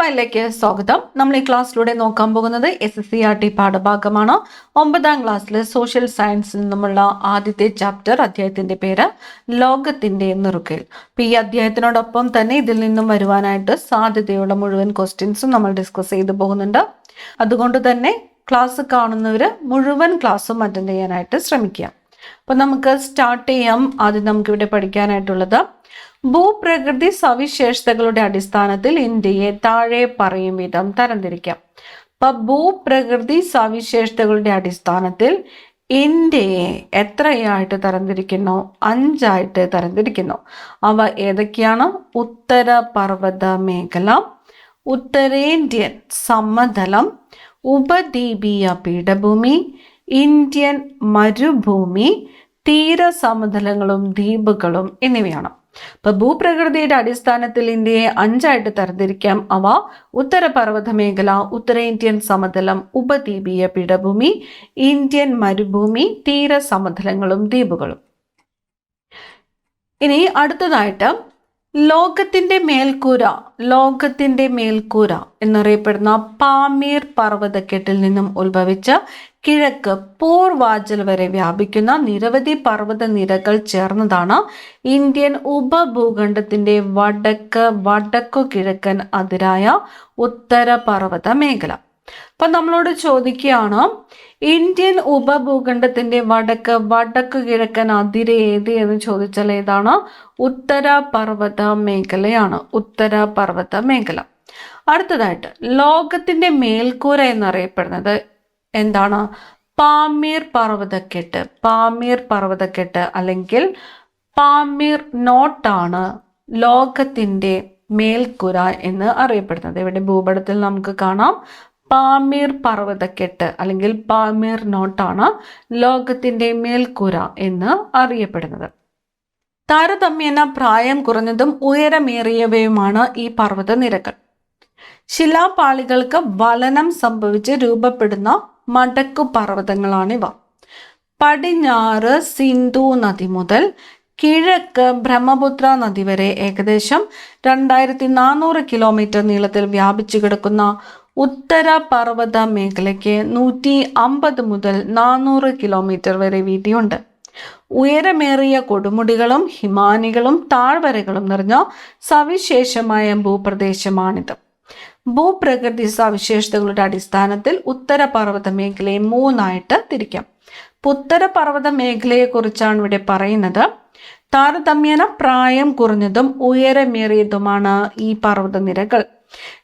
ഓൺലൈനിലേക്ക് സ്വാഗതം. നമ്മൾ ഈ ക്ലാസ്സിലൂടെ നോക്കാൻ പോകുന്നത് SSCRT പാഠഭാഗമാണ്. 9ാം ക്ലാസ്സിലെ സോഷ്യൽ സയൻസിൽ നിന്നുമുള്ള ആദ്യത്തെ ചാപ്റ്റർ, അധ്യായത്തിന്റെ പേര് ലോകത്തിന്റെ നുറുക്കിൽ. അപ്പൊ ഈ അധ്യായത്തിനോടൊപ്പം തന്നെ ഇതിൽ നിന്നും വരുവാനായിട്ട് സാധ്യതയുള്ള മുഴുവൻ ക്വസ്റ്റ്യൻസും നമ്മൾ ഡിസ്കസ് ചെയ്തു പോകുന്നുണ്ട്. അതുകൊണ്ട് തന്നെ ക്ലാസ് കാണുന്നവര് മുഴുവൻ ക്ലാസ്സും അറ്റൻഡ് ചെയ്യാനായിട്ട് ശ്രമിക്കുക. അപ്പൊ നമുക്ക് സ്റ്റാർട്ട് ചെയ്യാം. ആദ്യം നമുക്കിവിടെ പഠിക്കാനായിട്ടുള്ളത് ഭൂപ്രകൃതി സവിശേഷതകളുടെ അടിസ്ഥാനത്തിൽ ഇന്ത്യയെ താഴെ പറയും വിധം തരംതിരിക്കാം. അപ്പൊ ഭൂപ്രകൃതി സവിശേഷതകളുടെ അടിസ്ഥാനത്തിൽ ഇന്ത്യയെ എത്രയായിട്ട് തരംതിരിക്കുന്നു? 5ആയിട്ട് തരംതിരിക്കുന്നു. അവ ഏതൊക്കെയാണ്? ഉത്തര പർവ്വത മേഖല, ഉത്തരേന്ത്യൻ സമതലം, ഉപദ്വീപീയ പീഠഭൂമി, ഇന്ത്യൻ മരുഭൂമി, തീരസമതലങ്ങളും ദ്വീപുകളും എന്നിവയാണ്. അപ്പൊ ഭൂപ്രകൃതിയുടെ അടിസ്ഥാനത്തിൽ ഇന്ത്യയെ 5ആയിട്ട് തരംതിരിക്കാം. അവ ഉത്തരപർവ്വത മേഖല, ഉത്തരേന്ത്യൻ സമതലം, ഉപദ്വീപീയ പീഠഭൂമി, ഇന്ത്യൻ മരുഭൂമി, തീരസമതലങ്ങളും ദ്വീപുകളും. ഇനി അടുത്തതായിട്ട് ലോകത്തിന്റെ മേൽക്കൂര എന്നറിയപ്പെടുന്ന പാമീർ പർവ്വതക്കെട്ടിൽ നിന്നും ഉത്ഭവിച്ച കിഴക്ക് പൂർവാഞ്ചൽ വരെ വ്യാപിക്കുന്ന നിരവധി പർവ്വത നിരകൾ ചേർന്നതാണ് ഇന്ത്യൻ ഉപഭൂഖണ്ഡത്തിന്റെ വടക്കു കിഴക്കൻ അതിരായ ഉത്തര പർവ്വത മേഖല. അപ്പൊ നമ്മളോട് ചോദിക്കുകയാണ്, ഇന്ത്യൻ ഉപഭൂഖണ്ഡത്തിന്റെ വടക്കു കിഴക്കൻ അതിര് ഏത് എന്ന് ചോദിച്ചാൽ ഏതാണ്? ഉത്തര പർവ്വത മേഖലയാണ്. ഉത്തര പർവ്വത മേഖല. അടുത്തതായിട്ട് ലോകത്തിന്റെ മേൽക്കൂര എന്നറിയപ്പെടുന്നത് എന്താണ്? പാമീർ പർവ്വതക്കെട്ട് അല്ലെങ്കിൽ പാമീർ നോട്ടാണ് ലോകത്തിന്റെ മേൽക്കൂര എന്ന് അറിയപ്പെടുന്നത്. ഇവിടെ ഭൂപടത്തിൽ നമുക്ക് കാണാം, പാമീർ പർവ്വതക്കെട്ട് അല്ലെങ്കിൽ പാമീർ നോട്ടാണ് ലോകത്തിന്റെ മേൽക്കൂര എന്ന് അറിയപ്പെടുന്നത്. താരതമ്യേന പ്രായം കുറഞ്ഞതും ഉയരമേറിയവയുമാണ് ഈ പർവ്വത നിരകൾ. ശിലാപാളികൾക്ക് വലനം സംഭവിച്ച് രൂപപ്പെടുന്ന മടക്കു പർവ്വതങ്ങളാണിവ. പടിഞ്ഞാറ് സിന്ധു നദി മുതൽ കിഴക്ക് ബ്രഹ്മപുത്ര നദി വരെ ഏകദേശം 2400 കിലോമീറ്റർ നീളത്തിൽ വ്യാപിച്ചു കിടക്കുന്ന ഉത്തര പർവ്വത മേഖലയ്ക്ക് 150 മുതൽ 400 കിലോമീറ്റർ വരെ വീതിയുണ്ട്. ഉയരമേറിയ കൊടുമുടികളും ഹിമാനികളും താഴ്വരകളും നിറഞ്ഞ സവിശേഷമായ ഭൂപ്രദേശമാണിത്. ഭൂപ്രകൃതി സവിശേഷതകളുടെ അടിസ്ഥാനത്തിൽ ഉത്തര പർവ്വത മേഖലയെ 3ആയിട്ട് തിരിക്കാം. ഉത്തര പർവ്വത മേഖലയെ കുറിച്ചാണ് ഇവിടെ പറയുന്നത്. താരതമ്യേന പ്രായം കുറഞ്ഞതും ഉയരമേറിയതുമാണ് ഈ പർവ്വത നിരകൾ.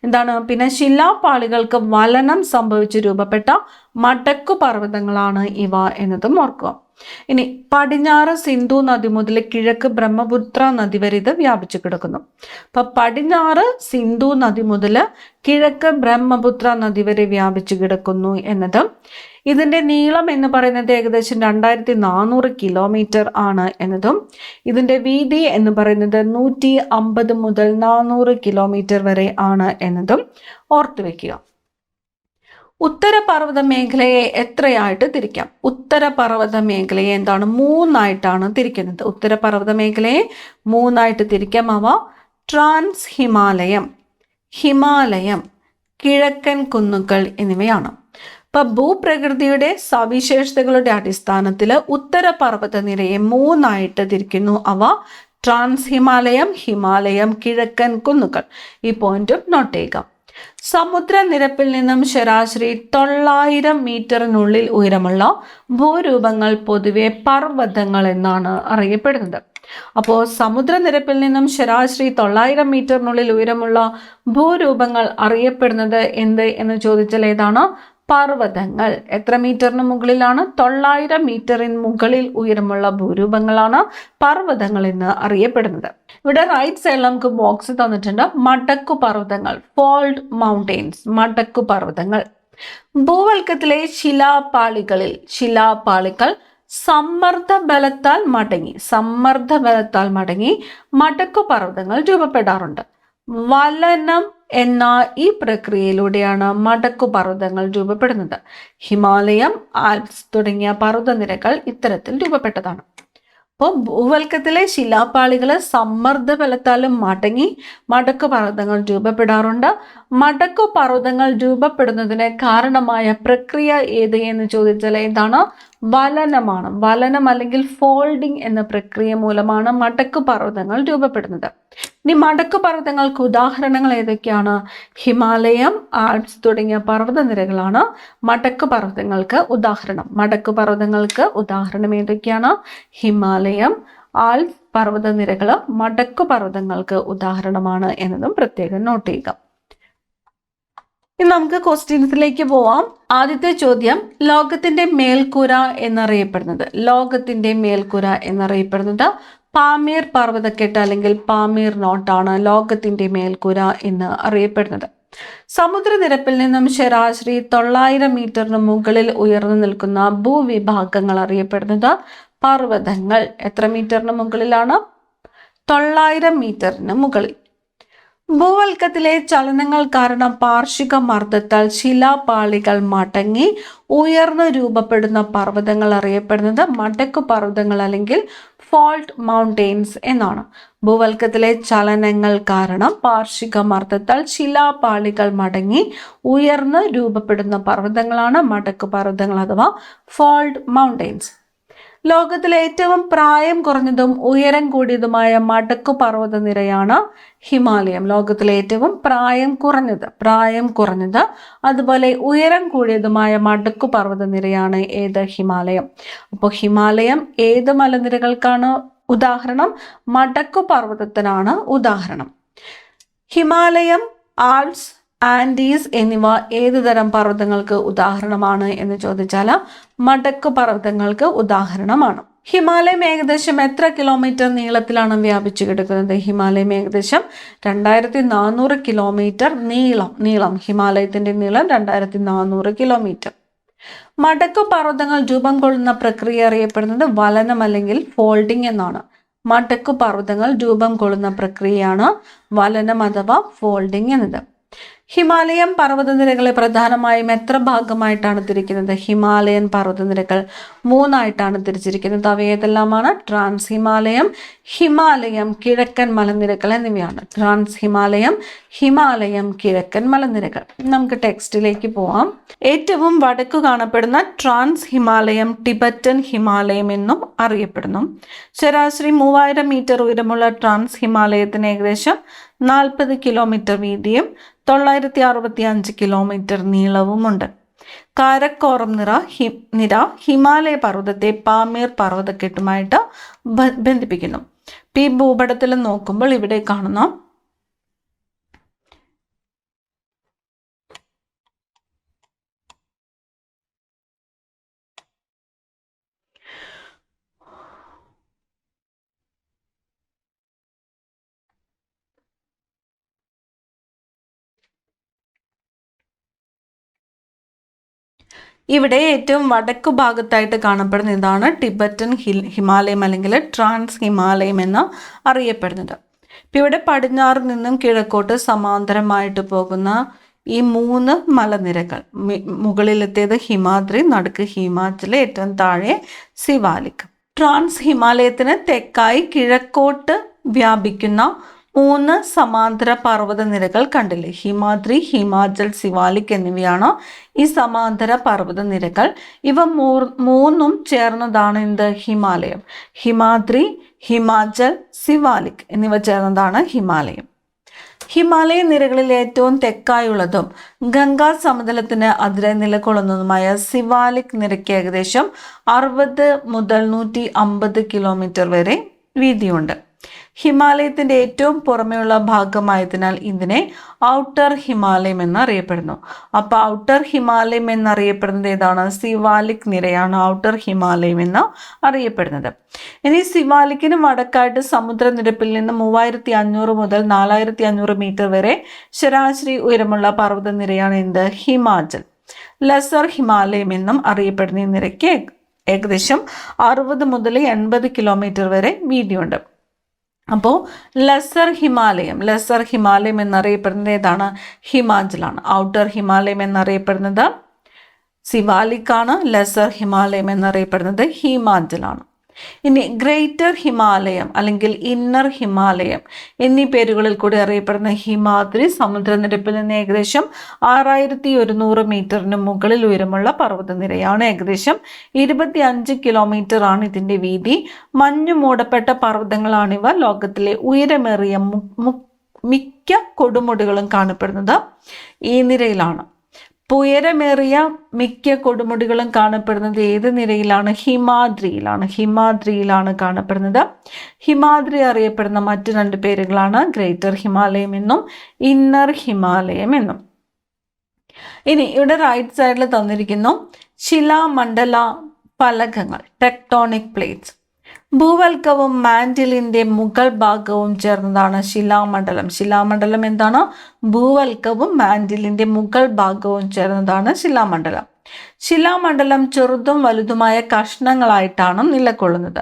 എന്താണ്? പിന്നെ ശിലാപാളികൾക്ക് വലനം സംഭവിച്ച് രൂപപ്പെട്ട മടക്കു പർവ്വതങ്ങളാണ് ഇവ എന്നതും ഓർക്കുക. ഇനി പടിഞ്ഞാറ് സിന്ധു നദി മുതൽ കിഴക്ക് ബ്രഹ്മപുത്ര നദി വരെ ഇത് വ്യാപിച്ചു കിടക്കുന്നു. അപ്പൊ പടിഞ്ഞാറ് സിന്ധു നദി മുതൽ കിഴക്ക് ബ്രഹ്മപുത്ര നദി വരെ വ്യാപിച്ചു കിടക്കുന്നു എന്നതും ഇതിന്റെ നീളം എന്ന് പറയുന്നത് ഏകദേശം 2400 കിലോമീറ്റർ ആണ് എന്നതും ഇതിന്റെ വീതി എന്ന് പറയുന്നത് 150 മുതൽ 400 കിലോമീറ്റർ വരെ ആണ് എന്നതും ഓർത്തുവെക്കുക. ഉത്തരപർവ്വത മേഖലയെ എത്രയായിട്ട് തിരിക്കാം? ഉത്തരപർവ്വത മേഖലയെ എന്താണ്? 3ആയിട്ടാണ് തിരിക്കുന്നത്. ഉത്തരപർവ്വത മേഖലയെ 3ആയിട്ട് തിരിക്കാം. അവ ട്രാൻസ് ഹിമാലയം, കിഴക്കൻ കുന്നുകൾ എന്നിവയാണ്. ഇപ്പൊ ഭൂപ്രകൃതിയുടെ സവിശേഷതകളുടെ അടിസ്ഥാനത്തിൽ ഉത്തരപർവ്വത നിരയെ 3ആയിട്ട് തിരിക്കുന്നു. അവ ട്രാൻസ് ഹിമാലയം, കിഴക്കൻ കുന്നുകൾ. ഈ പോയിന്റും നോട്ട് ചെയ്യുക. സമുദ്രനിരപ്പിൽ നിന്നും ശരാശരി 900 മീറ്ററിനുള്ളിൽ ഉയരമുള്ള ഭൂരൂപങ്ങൾ പൊതുവെ പർവ്വതങ്ങൾ എന്നാണ് അറിയപ്പെടുന്നത്. അപ്പോൾ സമുദ്രനിരപ്പിൽ നിന്നും ശരാശരി 900 മീറ്ററിനുള്ളിൽ ഉയരമുള്ള ഭൂരൂപങ്ങൾ അറിയപ്പെടുന്നത് എന്ത് എന്ന് ചോദിച്ചാൽ ഏതാണ്? പർവ്വതങ്ങൾ. എത്ര മീറ്ററിന് മുകളിലാണ്? 900 മീറ്ററിന് മുകളിൽ ഉയരമുള്ള ഭൂരൂപങ്ങളാണ് പർവ്വതങ്ങൾ എന്ന് അറിയപ്പെടുന്നത്. ഇവിടെ റൈറ്റ് സൈഡിൽ നമുക്ക് ബോക്സ് തന്നിട്ടുണ്ട്. മടക്കു പർവ്വതങ്ങൾ, ഫോൾഡ് മൗണ്ടെയിൻസ്, മടക്കു പർവ്വതങ്ങൾ. ഭൂവൽക്കത്തിലെ ശിലാപാളികൾ സമ്മർദ്ദ ബലത്താൽ മടങ്ങി മടക്കു പർവ്വതങ്ങൾ രൂപപ്പെടാറുണ്ട്. വലനം എന്ന ഈ പ്രക്രിയയിലൂടെയാണ് മടക്കു പർവ്വതങ്ങൾ രൂപപ്പെടുന്നത്. ഹിമാലയം, ആൽപ്സ് തുടങ്ങിയ പർവ്വതനിരകൾ ഇത്തരത്തിൽ രൂപപ്പെട്ടതാണ്. അപ്പോൾ ഭൂവൽക്കത്തിലെ ശിലാപാളികൾ സമ്മർദ്ദ ബലത്താലും മടങ്ങി മടക്കു പർവ്വതങ്ങൾ രൂപപ്പെടാറുണ്ട്. മടക്കു പർവ്വതങ്ങൾ രൂപപ്പെടുന്നതിന് കാരണമായ പ്രക്രിയ ഏത് എന്ന് ചോദിച്ചാൽ എന്താണ്? വലനമാണ്. വലനം അല്ലെങ്കിൽ ഫോൾഡിംഗ് എന്ന പ്രക്രിയ മൂലമാണ് മടക്കു പർവ്വതങ്ങൾ രൂപപ്പെടുന്നത്. ഇനി മടക്കു പർവ്വതങ്ങൾക്ക് ഉദാഹരണങ്ങൾ ഏതൊക്കെയാണ്? ഹിമാലയം, ആൽപ്സ് തുടങ്ങിയ പർവ്വതനിരകളാണ് മടക്കു പർവ്വതങ്ങൾക്ക് ഉദാഹരണം. മടക്കു പർവ്വതങ്ങൾക്ക് ഉദാഹരണം ഏതൊക്കെയാണ്? ഹിമാലയം, ആൽപ്സ് പർവ്വതനിരകൾ മടക്കു പർവ്വതങ്ങൾക്ക് ഉദാഹരണമാണ് എന്നതും പ്രത്യേകം നോട്ട് ചെയ്യുക. ഇനി നമുക്ക് ക്വസ്റ്റ്യൻസിലേക്ക് പോവാം. ആദ്യത്തെ ചോദ്യം, ലോകത്തിന്റെ മേൽക്കൂര എന്നറിയപ്പെടുന്നത് പാമീർ പർവ്വതക്കെട്ട് അല്ലെങ്കിൽ പാമീർ നോട്ടാണ് ലോകത്തിന്റെ മേൽക്കൂര എന്ന് അറിയപ്പെടുന്നത്. സമുദ്രനിരപ്പിൽ നിന്നും ശരാശരി 900 മീറ്ററിന് മുകളിൽ ഉയർന്നു നിൽക്കുന്ന ഭൂവിഭാഗങ്ങൾ അറിയപ്പെടുന്നത് പർവ്വതങ്ങൾ. എത്ര മീറ്ററിന് മുകളിലാണ്? 900 മീറ്ററിന് മുകളിൽ. ഭൂവൽക്കത്തിലെ ചലനങ്ങൾ കാരണം പാർശ്വിക മർദ്ദത്താൽ ശിലാപാളികൾ മടങ്ങി ഉയർന്നു രൂപപ്പെടുന്ന പർവ്വതങ്ങൾ അറിയപ്പെടുന്നത് മടക്കു പർവ്വതങ്ങൾ അല്ലെങ്കിൽ ഫോൾട്ട് മൗണ്ടെയിൻസ് എന്നാണ്. ഭൂവൽക്കത്തിലെ ചലനങ്ങൾ കാരണം പാർശ്വിക മർദ്ദത്താൽ ശിലാപാളികൾ മടങ്ങി ഉയർന്നു രൂപപ്പെടുന്ന പർവ്വതങ്ങളാണ് മടക്കു പർവ്വതങ്ങൾ അഥവാ ഫോൾട്ട് മൗണ്ടെയിൻസ്. ലോകത്തിലെ ഏറ്റവും പ്രായം കുറഞ്ഞതും ഉയരം കൂടിയതുമായ മടക്കു പർവ്വത നിരയാണ് ഹിമാലയം. ലോകത്തിലെ ഏറ്റവും പ്രായം കുറഞ്ഞത് അതുപോലെ ഉയരം കൂടിയതുമായ മടക്കു പർവ്വത നിരയാണ് ഏത്? ഹിമാലയം. അപ്പോൾ ഹിമാലയം ഏത് മലനിരകൾക്കാണ് ഉദാഹരണം? മടക്കു പർവ്വതത്തിനാണ് ഉദാഹരണം. ഹിമാലയം, ആൽപ്സ്, ആൻഡീസ് എന്നിവ ഏത് തരം പർവ്വതങ്ങൾക്ക് ഉദാഹരണമാണ് എന്ന് ചോദിച്ചാൽ മടക്കു പർവ്വതങ്ങൾക്ക് ഉദാഹരണമാണ്. ഹിമാലയം ഏകദേശം എത്ര കിലോമീറ്റർ നീളത്തിലാണ് വ്യാപിച്ചു കിടക്കുന്നത്? ഹിമാലയം ഏകദേശം 2400 കിലോമീറ്റർ നീളം. ഹിമാലയത്തിന്റെ നീളം 2400 കിലോമീറ്റർ. മടക്കു പർവ്വതങ്ങൾ രൂപം കൊള്ളുന്ന പ്രക്രിയ അറിയപ്പെടുന്നത് വലനം അല്ലെങ്കിൽ ഫോൾഡിംഗ് എന്നാണ്. മടക്കു പർവ്വതങ്ങൾ രൂപം കൊള്ളുന്ന പ്രക്രിയയാണ് വലനം അഥവാ ഫോൾഡിംഗ് എന്നത്. ഹിമാലയൻ പർവ്വതനിരകളെ പ്രധാനമായും എത്ര ഭാഗമായിട്ടാണ് തിരിക്കുന്നത്? ഹിമാലയൻ പർവ്വതനിരകൾ 3ആയിട്ടാണ് തിരിച്ചിരിക്കുന്നത്. അവ ഏതെല്ലാമാണ്? ട്രാൻസ് ഹിമാലയം, ഹിമാലയം, കിഴക്കൻ മലനിരകൾ എന്നിവയാണ്. ട്രാൻസ് ഹിമാലയം, കിഴക്കൻ മലനിരകൾ. നമുക്ക് ടെക്സ്റ്റിലേക്ക് പോവാം. ഏറ്റവും വടക്കു കാണപ്പെടുന്ന ട്രാൻസ് ഹിമാലയം ടിബറ്റൻ ഹിമാലയം എന്നും അറിയപ്പെടുന്നു. ശരാശരി 3000 മീറ്റർ ഉയരമുള്ള ട്രാൻസ് ഹിമാലയത്തിന് ഏകദേശം 40 കിലോമീറ്റർ വീതിയും 965 കിലോമീറ്റർ നീളവുമുണ്ട്. കാരക്കോറം നിര ഹിമാലയ പർവ്വതത്തെ പാമീർ പർവ്വതക്കെട്ടുമായിട്ട് ബന്ധിപ്പിക്കുന്നു. ഈ ഭൂപടത്തിൽ നോക്കുമ്പോൾ ഇവിടെ കാണുന്ന ഇവിടെ ഏറ്റവും വടക്കു ഭാഗത്തായിട്ട് കാണപ്പെടുന്ന ഇതാണ് ടിബറ്റൻ ഹിമാലയം അല്ലെങ്കിൽ ട്രാൻസ് ഹിമാലയം എന്ന് അറിയപ്പെടുന്നത്. ഇപ്പം ഇവിടെ പടിഞ്ഞാറ് നിന്നും കിഴക്കോട്ട് സമാന്തരമായിട്ട് പോകുന്ന ഈ 3 മലനിരകൾ, മുകളിലെത്തിയത് ഹിമാദ്രി, നടുക്ക് ഹിമാചൽ, ഏറ്റവും താഴെ സിവാലിക്. ട്രാൻസ് ഹിമാലയത്തിന് തെക്കായി കിഴക്കോട്ട് വ്യാപിക്കുന്ന 3 സമാന്തര പർവ്വത നിരകൾ കണ്ടില്ലേ? ഹിമാദ്രി, ഹിമാചൽ, സിവാലിക് എന്നിവയാണ് ഈ സമാന്തര പർവ്വത നിരകൾ. ഇവ 3ഉം ചേർന്നതാണ് എന്ത്? ഹിമാലയം. ഹിമാദ്രി, ഹിമാചൽ, സിവാലിക് എന്നിവ ചേർന്നതാണ് ഹിമാലയം. ഹിമാലയ നിരകളിൽ ഏറ്റവും തെക്കായുള്ളതും ഗംഗാ സമതലത്തിന് അതിരെ നിലകൊള്ളുന്നതുമായ സിവാലിക് നിരയ്ക്ക് ഏകദേശം 60 മുതൽ 150 കിലോമീറ്റർ വരെ വീതിയുണ്ട്. ഹിമാലയത്തിന്റെ ഏറ്റവും പുറമെയുള്ള ഭാഗമായതിനാൽ ഇതിനെ ഔട്ടർ ഹിമാലയം എന്നറിയപ്പെടുന്നു. അപ്പോൾ ഔട്ടർ ഹിമാലയം എന്നറിയപ്പെടുന്നത് ഏതാണ്? സിവാലിക് നിരയാണ് ഔട്ടർ ഹിമാലയം എന്ന് അറിയപ്പെടുന്നത്. ഇനി സിവാലിക്കിന് വടക്കായിട്ട് സമുദ്രനിരപ്പിൽ നിന്ന് 3500 മുതൽ 4500 മീറ്റർ വരെ ശരാശരി ഉയരമുള്ള പർവ്വത നിരയാണ് എന്ത്? ഹിമാചൽ. ലെസർ ഹിമാലയം എന്നും അറിയപ്പെടുന്ന ഈ നിരയ്ക്ക് ഏകദേശം 60 മുതൽ 80 കിലോമീറ്റർ വരെ വീതിയുണ്ട്. അപ്പോൾ ലെസർ ഹിമാലയം എന്നറിയപ്പെടുന്നത് ഏതാണ്? ഹിമാചലാണ്. ഔട്ടർ ഹിമാലയം എന്നറിയപ്പെടുന്നത് സിവാലിക് ആണ്. ലെസർ ഹിമാലയം എന്നറിയപ്പെടുന്നത് ഹിമാചലാണ്. ഇനി ഗ്രേറ്റർ ഹിമാലയം അല്ലെങ്കിൽ ഇന്നർ ഹിമാലയം എന്നീ പേരുകളിൽ കൂടി അറിയപ്പെടുന്ന ഹിമാദ്രി സമുദ്രനിരപ്പിൽ നിന്ന് ഏകദേശം 6100 മീറ്ററിന് മുകളിൽ ഉയരമുള്ള പർവ്വതനിരയാണ്. ഏകദേശം 25 കിലോമീറ്റർ ആണ് ഇതിൻ്റെ വീതി. മഞ്ഞു മൂടപ്പെട്ട പർവ്വതങ്ങളാണിവ. ലോകത്തിലെ ഉയരമേറിയ മിക്ക കൊടുമുടികളും കാണപ്പെടുന്നത് ഈ നിരയിലാണ്. ഉയരമേറിയ മിക്ക കൊടുമുടികളും കാണപ്പെടുന്നത് ഏത് നിരയിലാണ്? ഹിമാദ്രിയിലാണ് കാണപ്പെടുന്നത്. ഹിമാദ്രി അറിയപ്പെടുന്ന മറ്റു 2 പേരുകളാണ് ഗ്രേറ്റർ ഹിമാലയം എന്നും ഇന്നർ ഹിമാലയം എന്നും. ഇനി ഇവിടെ റൈറ്റ് സൈഡിൽ തന്നിരിക്കുന്നു ശിലാമണ്ഡല ഫലകങ്ങൾ, ടെക്ടോണിക് പ്ലേറ്റ്സ്. ഭൂവൽക്കവും മാന്റിലിന്റെ മുകൾ ഭാഗവും ചേർന്നതാണ് ശിലാമണ്ഡലം. ശിലാമണ്ഡലം എന്താണ്? ഭൂവൽക്കവും മാന്റിലിന്റെ മുകൾ ഭാഗവും ചേർന്നതാണ് ശിലാമണ്ഡലം. ശിലാമണ്ഡലം ചെറുതും വലുതുമായ കഷ്ണങ്ങളായിട്ടാണ് നിലകൊള്ളുന്നത്.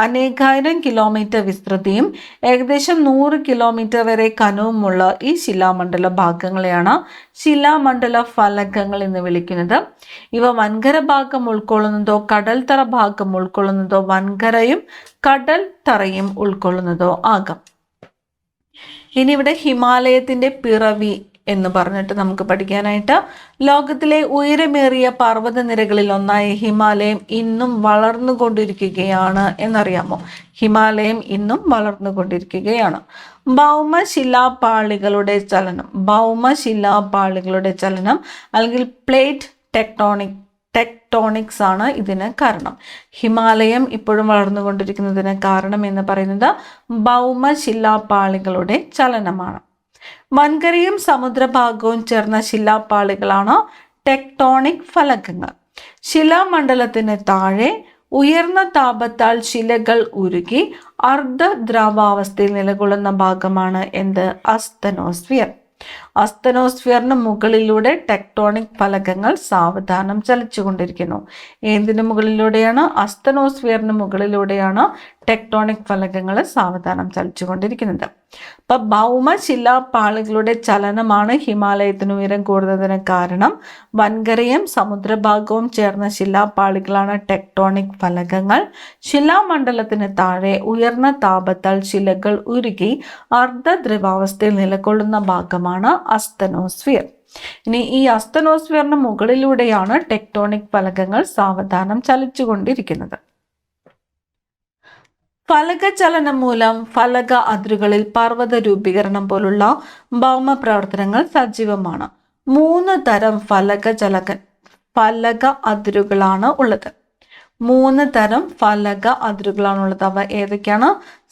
അനേകായിരം കിലോമീറ്റർ വിസ്തൃതിയും ഏകദേശം 100 കിലോമീറ്റർ വരെ കനവുമുള്ള ഈ ശിലാമണ്ഡല ഭാഗങ്ങളെയാണ് ശിലാമണ്ഡല ഫലകങ്ങൾ എന്ന് വിളിക്കുന്നത്. ഇവ വൻകര ഭാഗം ഉൾക്കൊള്ളുന്നതോ കടൽത്തറ ഭാഗം ഉൾക്കൊള്ളുന്നതോ വൻകരയും കടൽ തറയും ഉൾക്കൊള്ളുന്നതോ ആകാം. ഇനി ഇവിടെ ഹിമാലയത്തിന്റെ പിറവി എന്ന് പറഞ്ഞിട്ട് നമുക്ക് പഠിക്കാനായിട്ട്, ലോകത്തിലെ ഉയരമേറിയ പർവ്വതനിരകളിൽ ഒന്നായ ഹിമാലയം ഇന്നും വളർന്നുകൊണ്ടിരിക്കുകയാണ് എന്നറിയാമോ? ഹിമാലയം ഇന്നും വളർന്നുകൊണ്ടിരിക്കുകയാണ്. ഭൗമശിലാപാളികളുടെ ചലനം അല്ലെങ്കിൽ പ്ലേറ്റ് ടെക്ടോണിക്സ് ആണ് ഇതിന് കാരണം. ഹിമാലയം ഇപ്പോഴും വളർന്നുകൊണ്ടിരിക്കുന്നതിന് കാരണം എന്ന് പറയുന്നത് ഭൗമശിലാപാളികളുടെ ചലനമാണ്. വൻകരയും സമുദ്രഭാഗവും ചേർന്ന ശിലാപാളികളാണ് ടെക്ടോണിക് ഫലകങ്ങൾ. ശിലാമണ്ഡലത്തിന് താഴെ ഉയർന്ന താപത്താൽ ശിലകൾ ഉരുകി അർദ്ധദ്രാവാവസ്ഥയിൽ നിലകൊള്ളുന്ന ഭാഗമാണ് എന്ത്? അസ്തനോസ്ഫിയർ. അസ്തനോസ്ഫിയറിന് മുകളിലൂടെ ടെക്ടോണിക് ഫലകങ്ങൾ സാവധാനം ചലിച്ചുകൊണ്ടിരിക്കുന്നു. ഏതിന് മുകളിലൂടെയാണ്? അസ്തനോസ്ഫിയറിന് മുകളിലൂടെയാണ് ടെക്ടോണിക് ഫലകങ്ങൾ സാവധാനം ചലിച്ചുകൊണ്ടിരിക്കുന്നത്. അപ്പൊ ഭൗമശിലാപാളികളുടെ ചലനമാണ് ഹിമാലയത്തിന് ഉയരം കൂടുന്നതിന് കാരണം. വൻകരയും സമുദ്രഭാഗവും ചേർന്ന ശിലാപാളികളാണ് ടെക്ടോണിക് ഫലകങ്ങൾ. ശിലാമണ്ഡലത്തിന് താഴെ ഉയർന്ന താപത്താൽ ശിലകൾ ഉരുകി അർദ്ധദ്രവാവസ്ഥയിൽ നിലകൊള്ളുന്ന ഭാഗമാണ് അസ്തനോസ്ഫിയർ. ഇനി ഈ അസ്തനോസ്ഫിയറിന് മുകളിലൂടെയാണ് ടെക്ടോണിക് ഫലകങ്ങൾ സാവധാനം ചലിച്ചുകൊണ്ടിരിക്കുന്നത്. ഫലകചലനം മൂലം ഫലക അതിരുകളിൽ പർവ്വത രൂപീകരണം പോലുള്ള ഭൗമ പ്രവർത്തനങ്ങൾ സജീവമാണ്. 3 തരം ഫലക അതിരുകളാണ് ഉള്ളത്. 3 തരം ഫലക അതിരുകളാണുള്ളത്. അവ ഏതൊക്കെയാണ്?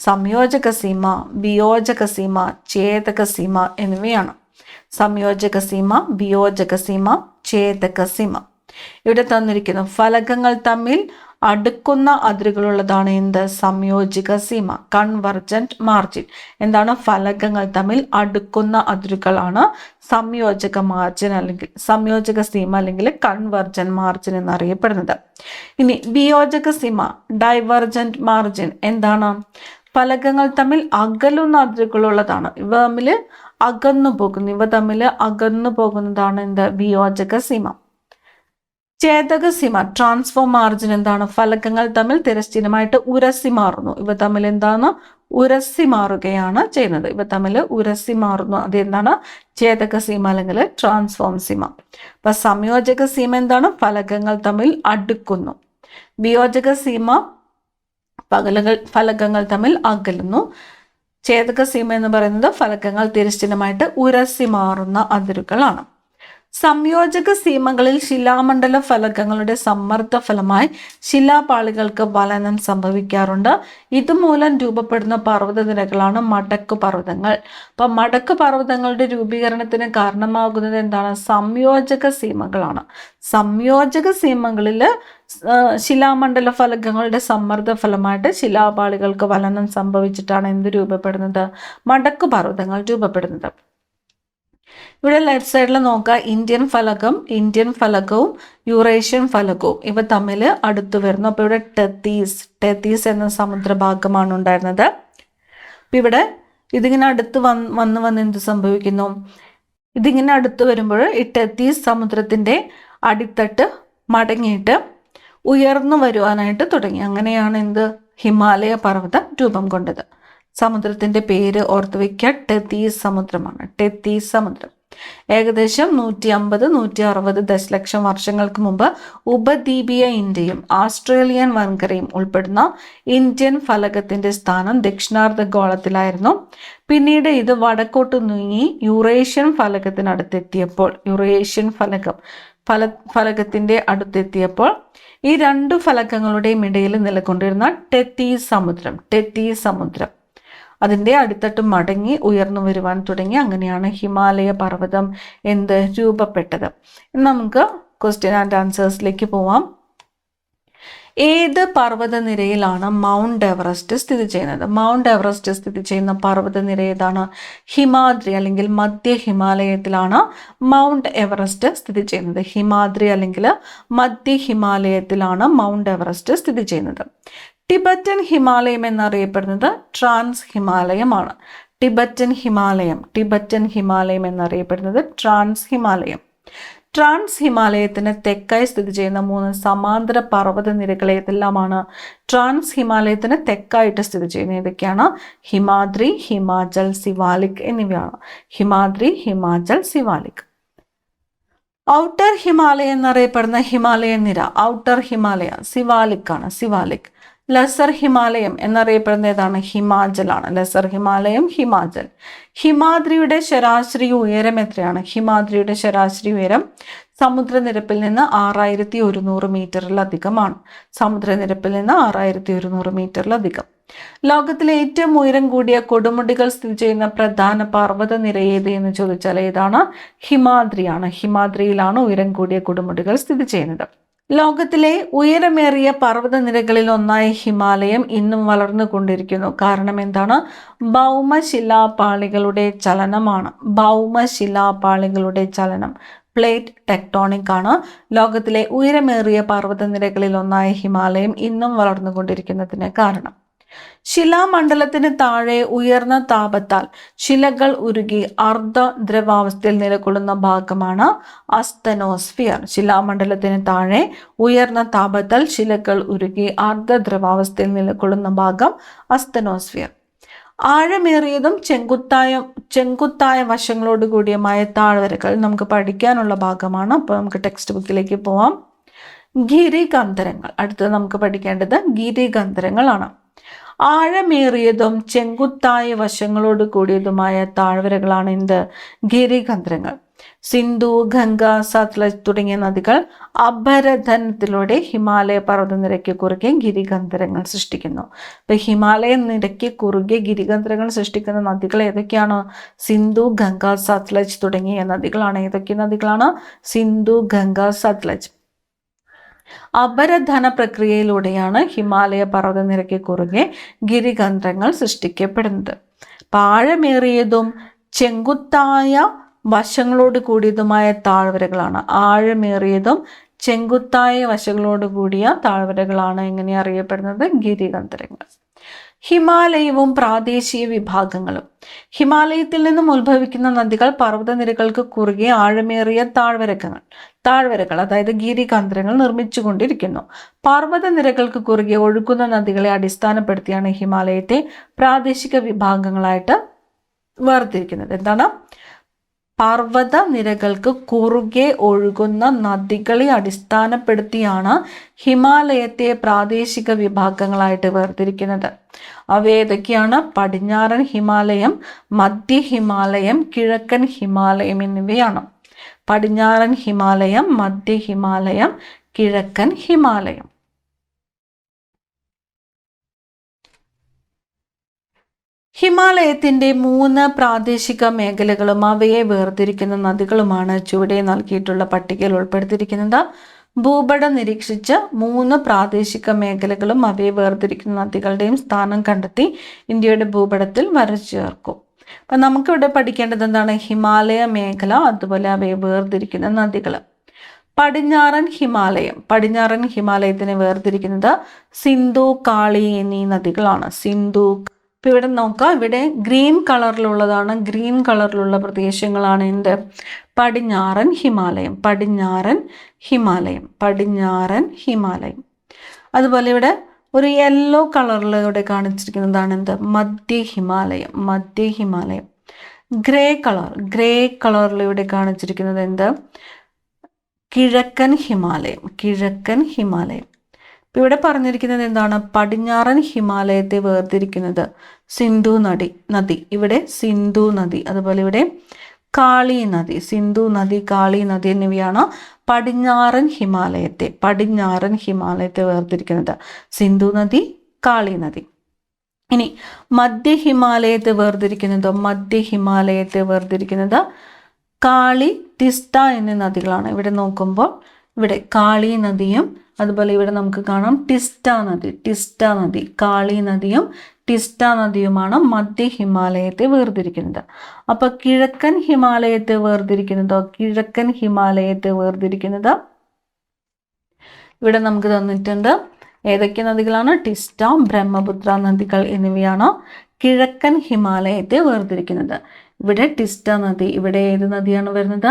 സംയോജക സീമ, വിയോജക സീമ, ഛേദക സീമ എന്നിവയാണ്. സംയോജക സീമ, വിയോജക സീമ, ഛേദക സീമ. ഇവിടെ തന്നിരിക്കുന്നു ഫലകങ്ങൾ തമ്മിൽ അടുക്കുന്ന അതിരുകളുള്ളതാണ് എന്ത്? സംയോജിക സീമ, കൺവർജന്റ് മാർജിൻ. എന്താണ്? ഫലകങ്ങൾ തമ്മിൽ അടുക്കുന്ന അതിരുകളാണ് സംയോജക മാർജിൻ അല്ലെങ്കിൽ സംയോജക സീമ അല്ലെങ്കിൽ കൺവർജന്റ് മാർജിൻ എന്നറിയപ്പെടുന്നത്. ഇനി വിയോജക സീമ, ഡൈവർജന്റ് മാർജിൻ എന്താണ്? ഫലകങ്ങൾ തമ്മിൽ അകലുന്ന അതിരുകളുള്ളതാണ്. ഇവ തമ്മിൽ അകന്നു പോകുന്നതാണ് എന്ത്? വിയോജക സീമ. ഛേദക സീമ, ട്രാൻസ്ഫോം മാർജിൻ എന്താണ്? ഫലകങ്ങൾ തമ്മിൽ തിരശ്ചീനമായിട്ട് ഉരസി മാറുന്നു. ഇവ തമ്മിൽ എന്താണ്? ഉരസി മാറുകയാണ് ചെയ്യുന്നത്. അതെന്താണ്? ഛേദക സീമ അല്ലെങ്കിൽ ട്രാൻസ്ഫോം സീമ. അപ്പൊ സംയോജക സീമ എന്താണ്? ഫലകങ്ങൾ തമ്മിൽ അടുക്കുന്നു. വിയോജക സീമ ഫലകങ്ങൾ തമ്മിൽ അകലുന്നു. ഛേദക സീമ എന്ന് പറയുന്നത് ഫലകങ്ങൾ തിരശ്ചീനമായിട്ട് ഉരസി മാറുന്ന അതിരുകളാണ്. സംയോജക സീമകളിൽ ശിലാമണ്ഡല ഫലകങ്ങളുടെ സമ്മർദ്ദ ഫലമായി ശിലാപാളികൾക്ക് വലനം സംഭവിക്കാറുണ്ട്. ഇതുമൂലം രൂപപ്പെടുന്ന പർവ്വതനിരകളാണ് മടക്കു പർവ്വതങ്ങൾ. അപ്പൊ മടക്കു പർവ്വതങ്ങളുടെ രൂപീകരണത്തിന് കാരണമാകുന്നത് എന്താണ്? സംയോജക സീമകളാണ്. സംയോജക സീമകളിൽ ശിലാമണ്ഡല ഫലകങ്ങളുടെ സമ്മർദ്ദ ഫലമായിട്ട് ശിലാപാളികൾക്ക് വലനം സംഭവിച്ചിട്ടാണ് എന്ത് രൂപപ്പെടുന്നത്? മടക്കു പർവ്വതങ്ങൾ രൂപപ്പെടുന്നത്. ഇവിടെ ലെഫ്റ്റ് സൈഡിൽ നോക്കുക, ഇന്ത്യൻ ഫലകവും യൂറേഷ്യൻ ഫലകവും ഇവ തമ്മിൽ അടുത്ത് വരുന്നു. അപ്പോൾ ഇവിടെ ടെത്തീസ് എന്ന സമുദ്രഭാഗമാണ് ഉണ്ടായിരുന്നത്. അപ്പം ഇവിടെ ഇതിങ്ങനെ അടുത്ത് വന്ന് എന്ത് സംഭവിക്കുന്നു? ഇതിങ്ങനെ അടുത്ത് വരുമ്പോൾ ഈ ടെത്തീസ് സമുദ്രത്തിൻ്റെ അടിത്തട്ട് മടങ്ങിയിട്ട് ഉയർന്നു വരുവാനായിട്ട് തുടങ്ങി. അങ്ങനെയാണ് എന്ത് ഹിമാലയ പർവ്വതം രൂപം കൊണ്ടത്. സമുദ്രത്തിന്റെ പേര് ഓർത്തു വയ്ക്കുക, ടെത്തീസ് സമുദ്രമാണ്. ടെത്തീസ് സമുദ്രം. ഏകദേശം 150-160 ദശലക്ഷം വർഷങ്ങൾക്ക് മുമ്പ് ഉപദ്വീപീയ ഇന്ത്യയും ആസ്ട്രേലിയൻ വൻകരയും ഉൾപ്പെടുന്ന ഇന്ത്യൻ ഫലകത്തിന്റെ സ്ഥാനം ദക്ഷിണാർദ്ധഗോളത്തിലായിരുന്നു. പിന്നീട് ഇത് വടക്കോട്ട് നീങ്ങി യുറേഷ്യൻ ഫലകത്തിനടുത്തെത്തിയപ്പോൾ ഫലകത്തിന്റെ അടുത്തെത്തിയപ്പോൾ ഈ രണ്ടു ഫലകങ്ങളുടെയും ഇടയിൽ നിലകൊണ്ടിരുന്ന ടെത്തീസ് സമുദ്രം അതിൻ്റെ അടിത്തട്ട് മടങ്ങി ഉയർന്നു വരുവാൻ തുടങ്ങി. അങ്ങനെയാണ് ഹിമാലയ പർവ്വതം രൂപപ്പെട്ടത്. നമുക്ക് ക്വസ്റ്റ്യൻ ആൻഡ് ആൻസേഴ്സിലേക്ക് പോവാം. ഏത് പർവ്വതനിരയിലാണ് മൗണ്ട് എവറസ്റ്റ് സ്ഥിതി ചെയ്യുന്നത്? മൗണ്ട് എവറസ്റ്റ് സ്ഥിതി ചെയ്യുന്ന പർവ്വതനിര ഏതാണ്? ഹിമാദ്രി അല്ലെങ്കിൽ മധ്യ ഹിമാലയത്തിലാണ് മൗണ്ട് എവറസ്റ്റ് സ്ഥിതി ചെയ്യുന്നത്. ഹിമാദ്രി അല്ലെങ്കിൽ മധ്യ ഹിമാലയത്തിലാണ് മൗണ്ട് എവറസ്റ്റ് സ്ഥിതി ചെയ്യുന്നത്. ടിബറ്റൻ ഹിമാലയം എന്നറിയപ്പെടുന്നത് ട്രാൻസ് ഹിമാലയമാണ്. ടിബറ്റൻ ഹിമാലയം എന്നറിയപ്പെടുന്നത് ട്രാൻസ് ഹിമാലയം. ട്രാൻസ് ഹിമാലയത്തിന് തെക്കായി സ്ഥിതി ചെയ്യുന്ന 3 സമാന്തര പർവ്വത നിരകൾ ഏതെല്ലാമാണ്? ട്രാൻസ് ഹിമാലയത്തിന് തെക്കായിട്ട് സ്ഥിതി ചെയ്യുന്ന ഏതൊക്കെയാണ്? ഹിമാദ്രി, ഹിമാചൽ, സിവാലിക് എന്നിവയാണ്. ഹിമാദ്രി, ഹിമാചൽ, സിവാലിക്. ഔട്ടർ ഹിമാലയ എന്നറിയപ്പെടുന്ന ഹിമാലയൻ നിര ഔട്ടർ ഹിമാലയ സിവാലിക് ആണ്. ലെസർ ഹിമാലയം എന്നറിയപ്പെടുന്ന ഏതാണ്? ഹിമാചലാണ്. ലെസർ ഹിമാലയം ഹിമാചൽ. ഹിമാദ്രിയുടെ ശരാശരി ഉയരം എത്രയാണ്? ഹിമാദ്രിയുടെ ശരാശരി ഉയരം സമുദ്രനിരപ്പിൽ നിന്ന് 6100 മീറ്ററിലധികമാണ്. സമുദ്രനിരപ്പിൽ നിന്ന് 6100 മീറ്ററിലധികം. ലോകത്തിലെ ഏറ്റവും ഉയരം കൂടിയ കൊടുമുടികൾ സ്ഥിതി ചെയ്യുന്ന പ്രധാന പർവ്വത നിര ഏത് എന്ന് ചോദിച്ചാൽ ഏതാണ്? ഹിമാദ്രിയാണ്. ഹിമാദ്രിയിലാണ് ഉയരം കൂടിയ കൊടുമുടികൾ സ്ഥിതി ചെയ്യുന്നത്. ലോകത്തിലെ ഉയരമേറിയ പർവ്വത നിരകളിൽ ഒന്നായ ഹിമാലയം ഇന്നും വളർന്നുകൊണ്ടിരിക്കുന്നു. കാരണം എന്താണ്? ഭൗമശിലാപാളികളുടെ ചലനമാണ്. പ്ലേറ്റ് ടെക്ടോണിക് ആണ്. ലോകത്തിലെ ഉയരമേറിയ പർവ്വത നിരകളിൽ ഒന്നായ ഹിമാലയം ഇന്നും വളർന്നുകൊണ്ടിരിക്കുന്നതിന് കാരണം. ശിലാമണ്ഡലത്തിന് താഴെ ഉയർന്ന താപത്താൽ ശിലകൾ ഉരുകി അർദ്ധ ദ്രവാവസ്ഥയിൽ നിലകൊള്ളുന്ന ഭാഗമാണ് അസ്തനോസ്ഫിയർ. ശിലാമണ്ഡലത്തിന് താഴെ ഉയർന്ന താപത്താൽ ശിലകൾ ഉരുകി അർദ്ധ ദ്രവാവസ്ഥയിൽ നിലകൊള്ളുന്ന ഭാഗം അസ്തനോസ്ഫിയർ. ആഴമേറിയതും ചെങ്കുത്തായ വശങ്ങളോട് കൂടിയമായ താഴ്വരകൾ നമുക്ക് പഠിക്കാനുള്ള ഭാഗമാണ്. അപ്പോൾ നമുക്ക് ടെക്സ്റ്റ് ബുക്കിലേക്ക് പോവാം. ഗിരികന്ധരങ്ങൾ. അടുത്തത് നമുക്ക് പഠിക്കേണ്ടത് ഗിരികന്ധരങ്ങളാണ്. ആഴമേറിയതും ചെങ്കുത്തായ വശങ്ങളോട് കൂടിയതുമായ താഴ്വരകളാണ് ഗിരികന്ധരങ്ങൾ. സിന്ധു, ഗംഗ, സത്ലജ് തുടങ്ങിയ നദികൾ അപരദനത്തിലൂടെ ഹിമാലയ പർവ്വതനിരയ്ക്ക് കുറുകെ ഗിരികന്ധരങ്ങൾ സൃഷ്ടിക്കുന്നു. ഇപ്പൊ ഹിമാലയ നിരയ്ക്ക് കുറുകെ ഗിരികന്ധരങ്ങൾ സൃഷ്ടിക്കുന്ന നദികൾ ഏതൊക്കെയാണ്? സിന്ധു, ഗംഗ, സത്ലജ് തുടങ്ങിയ നദികളാണ്. ഏതൊക്കെ നദികളാണ്? സിന്ധു, ഗംഗ, സത്ലജ്. അപരദന പ്രക്രിയയിലൂടെയാണ് ഹിമാലയ പർവ്വതനിരയ്ക്ക് കുറുകെ ഗിരികന്ധരങ്ങൾ സൃഷ്ടിക്കപ്പെടുന്നത്. ആഴമേറിയതും ചെങ്കുത്തായ വശങ്ങളോട് കൂടിയതുമായ താഴ്വരകളാണ്. ആഴമേറിയതും ചെങ്കുത്തായ വശങ്ങളോട് കൂടിയ താഴ്വരകളാണ് എങ്ങനെ അറിയപ്പെടുന്നത്? ഗിരികന്ധരങ്ങൾ. ഹിമാലയവും പ്രാദേശിക വിഭാഗങ്ങളും. ഹിമാലയത്തിൽ നിന്നും ഉത്ഭവിക്കുന്ന നദികൾ പർവ്വതനിരകൾക്ക് കുറുകെ ആഴമേറിയ താഴ്വരകൾ അതായത് ഗിരികന്ധരങ്ങൾ നിർമ്മിച്ചുകൊണ്ടിരിക്കുന്നു. പർവ്വതനിരകൾക്ക് കുറുകെ ഒഴുകുന്ന നദികളെ അടിസ്ഥാനപ്പെടുത്തിയാണ് ഹിമാലയത്തെ പ്രാദേശിക വിഭാഗങ്ങളായിട്ട് വേർതിരിക്കുന്നത്. എന്താണ്? പർവ്വത നിരകൾക്ക് കുറുകെ ഒഴുകുന്ന നദികളെ അടിസ്ഥാനപ്പെടുത്തിയാണ് ഹിമാലയത്തെ പ്രാദേശിക വിഭാഗങ്ങളായിട്ട് വേർതിരിക്കുന്നത്. അവ ഏതൊക്കെയാണ്? പടിഞ്ഞാറൻ ഹിമാലയം, മധ്യ ഹിമാലയം, കിഴക്കൻ ഹിമാലയം എന്നിവയാണ്. പടിഞ്ഞാറൻ ഹിമാലയം, മധ്യ ഹിമാലയം, കിഴക്കൻ ഹിമാലയം. ഹിമാലയത്തിന്റെ 3 പ്രാദേശിക മേഖലകളും അവയെ വേർതിരിക്കുന്ന നദികളുമാണ് ചുവടെ നൽകിയിട്ടുള്ള പട്ടികയിൽ ഉൾപ്പെടുത്തിയിരിക്കുന്നത്. ഭൂപടം നിരീക്ഷിച്ച് 3 പ്രാദേശിക മേഖലകളും അവയെ വേർതിരിക്കുന്ന നദികളുടെയും സ്ഥാനം കണ്ടെത്തി ഇന്ത്യയുടെ ഭൂപടത്തിൽ വരച്ചു ചേർക്കും. അപ്പം നമുക്കിവിടെ പഠിക്കേണ്ടത് എന്താണ്? ഹിമാലയ മേഖല, അതുപോലെ അവയെ വേർതിരിക്കുന്ന നദികൾ. പടിഞ്ഞാറൻ ഹിമാലയത്തിനെ വേർതിരിക്കുന്നത് സിന്ധു, കാളി എന്നീ നദികളാണ്. സിന്ധു. ഇപ്പം ഇവിടെ നോക്കാം, ഇവിടെ ഗ്രീൻ കളറിലുള്ളതാണ്. ഗ്രീൻ കളറിലുള്ള പ്രദേശങ്ങളാണ് പടിഞ്ഞാറൻ ഹിമാലയം. അതുപോലെ ഇവിടെ ഒരു യെല്ലോ കളറിൽ ഇവിടെ കാണിച്ചിരിക്കുന്നതാണ് എന്ത്? മധ്യ ഹിമാലയം. മധ്യ ഹിമാലയം. ഗ്രേ കളറിൽ ഇവിടെ കാണിച്ചിരിക്കുന്നത് എന്ത്? കിഴക്കൻ ഹിമാലയം. കിഴക്കൻ ഹിമാലയം. ഇപ്പം ഇവിടെ പറഞ്ഞിരിക്കുന്നത് എന്താണ്? പടിഞ്ഞാറൻ ഹിമാലയത്തെ വേർതിരിക്കുന്നത് സിന്ധു നദി. ഇവിടെ സിന്ധു നദി. അതുപോലെ ഇവിടെ കാളി നദി. സിന്ധു നദി, കാളി നദി എന്നിവയാണ് പടിഞ്ഞാറൻ ഹിമാലയത്തെ വേർതിരിക്കുന്നത്. സിന്ധു നദി, കാളി നദി. ഇനി മധ്യ ഹിമാലയത്തെ വേർതിരിക്കുന്നത് കാളി, തിസ്ത എന്നീ നദികളാണ്. ഇവിടെ നോക്കുമ്പോൾ ഇവിടെ കാളി നദിയും അതുപോലെ ഇവിടെ നമുക്ക് കാണാം ടിസ്റ്റ നദി. കാളി നദിയും ടിസ്റ്റ നദിയുമാണ് മധ്യ ഹിമാലയത്തെ വേർതിരിക്കുന്നത്. അപ്പൊ കിഴക്കൻ ഹിമാലയത്തെ വേർതിരിക്കുന്നത് ഇവിടെ നമുക്ക് തന്നിട്ടുണ്ട്. ഏതൊക്കെ നദികളാണ്? ടിസ്റ്റ, ബ്രഹ്മപുത്ര നദികൾ എന്നിവയാണ് കിഴക്കൻ ഹിമാലയത്തെ വേർതിരിക്കുന്നത്. ഇവിടെ ടിസ്റ്റ നദി. ഇവിടെ ഏത് നദിയാണ് വരുന്നത്?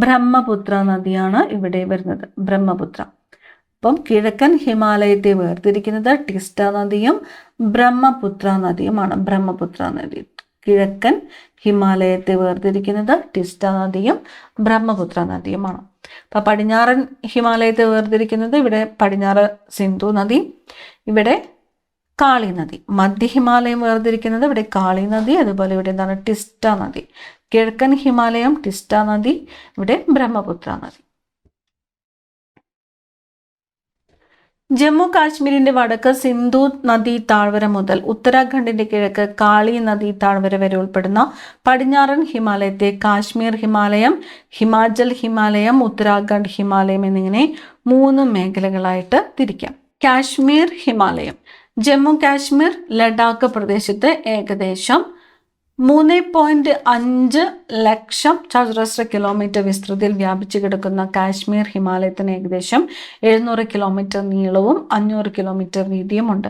ബ്രഹ്മപുത്ര നദിയാണ് ഇവിടെ വരുന്നത്. ബ്രഹ്മപുത്ര. അപ്പം കിഴക്കൻ ഹിമാലയത്തെ വേർതിരിക്കുന്നത് ടിസ്റ്റ നദിയും ബ്രഹ്മപുത്ര നദിയുമാണ്. ബ്രഹ്മപുത്ര നദി. കിഴക്കൻ ഹിമാലയത്തെ വേർതിരിക്കുന്നത് ടിസ്റ്റ നദിയും ബ്രഹ്മപുത്ര നദിയുമാണ്. അപ്പം പടിഞ്ഞാറൻ ഹിമാലയത്തെ വേർതിരിക്കുന്നത് ഇവിടെ പടിഞ്ഞാറ് സിന്ധു നദി, ഇവിടെ കാളി നദി. മധ്യ ഹിമാലയം വേർതിരിക്കുന്നത് ഇവിടെ കാളി നദി, അതുപോലെ ഇവിടെ എന്താണ്? ടിസ്റ്റ നദി. കിഴക്കൻ ഹിമാലയം ടിസ്റ്റ നദി, ഇവിടെ ബ്രഹ്മപുത്ര നദി. ജമ്മു കാശ്മീരിന്റെ വടക്ക് സിന്ധു നദീ താഴ്വര മുതൽ ഉത്തരാഖണ്ഡിന്റെ കിഴക്ക് കാളി നദീ താഴ്വര വരെ ഉൾപ്പെടുന്ന പടിഞ്ഞാറൻ ഹിമാലയത്തെ കാശ്മീർ ഹിമാലയം, ഹിമാചൽ ഹിമാലയം, ഉത്തരാഖണ്ഡ് ഹിമാലയം എന്നിങ്ങനെ 3 മേഖലകളായിട്ട് തിരിക്കാം. കാശ്മീർ ഹിമാലയം ജമ്മു കാശ്മീർ, ലഡാക്ക് പ്രദേശത്ത് ഏകദേശം 3.5 ലക്ഷം ചതുരശ്ര കിലോമീറ്റർ വിസ്തൃതിയിൽ വ്യാപിച്ചു കിടക്കുന്ന കാശ്മീർ ഹിമാലയത്തിന് ഏകദേശം 700 കിലോമീറ്റർ നീളവും 500 കിലോമീറ്റർ വീതിയുമുണ്ട്.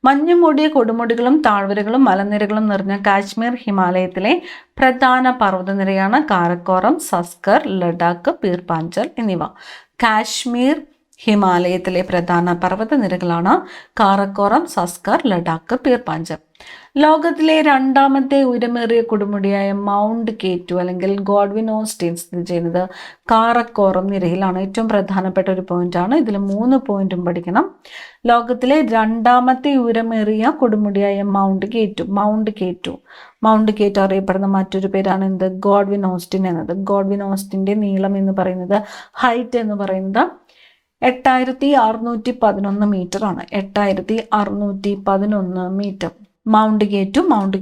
മഞ്ഞുമൂടിയ കൊടുമുടികളും താഴ്വരകളും മലനിരകളും നിറഞ്ഞ കാശ്മീർ ഹിമാലയത്തിലെ പ്രധാന പർവ്വതനിരയാണ് കാരക്കോറം, സസ്കർ, ലഡാക്ക്, പീർ പാഞ്ചൽ എന്നിവ. കാശ്മീർ ഹിമാലയത്തിലെ പ്രധാന പർവ്വതനിരകളാണ് കാരക്കോറം, സസ്കർ, ലഡാക്ക്, പീർ പാഞ്ചൽ. ലോകത്തിലെ 2ാമത്തെ ഉയരമേറിയ കൊടുമുടിയായ മൗണ്ട് കേറ്റു അല്ലെങ്കിൽ ഗോഡ്വിൻ ഓസ്റ്റിൻ സ്ഥിതി ചെയ്യുന്നത് കാരക്കോറം നിരയിലാണ്. ഏറ്റവും പ്രധാനപ്പെട്ട ഒരു പോയിന്റാണ്. ഇതിൽ 3 പോയിന്റും പഠിക്കണം. ലോകത്തിലെ 2ാമത്തെ ഉയരമേറിയ കൊടുമുടിയായ മൗണ്ട് കേറ്റു അറിയപ്പെടുന്ന മറ്റൊരു പേരാണ് എന്ത്? ഗോഡ്വിൻ ഓസ്റ്റിൻ എന്നത്. ഗോഡ്വിൻ ഓസ്റ്റിന്റെ നീളം എന്ന് പറയുന്നത്, ഹൈറ്റ് എന്ന് പറയുന്നത് 8611 മീറ്റർ ആണ്. 8611 മീറ്റർ. മൗണ്ട്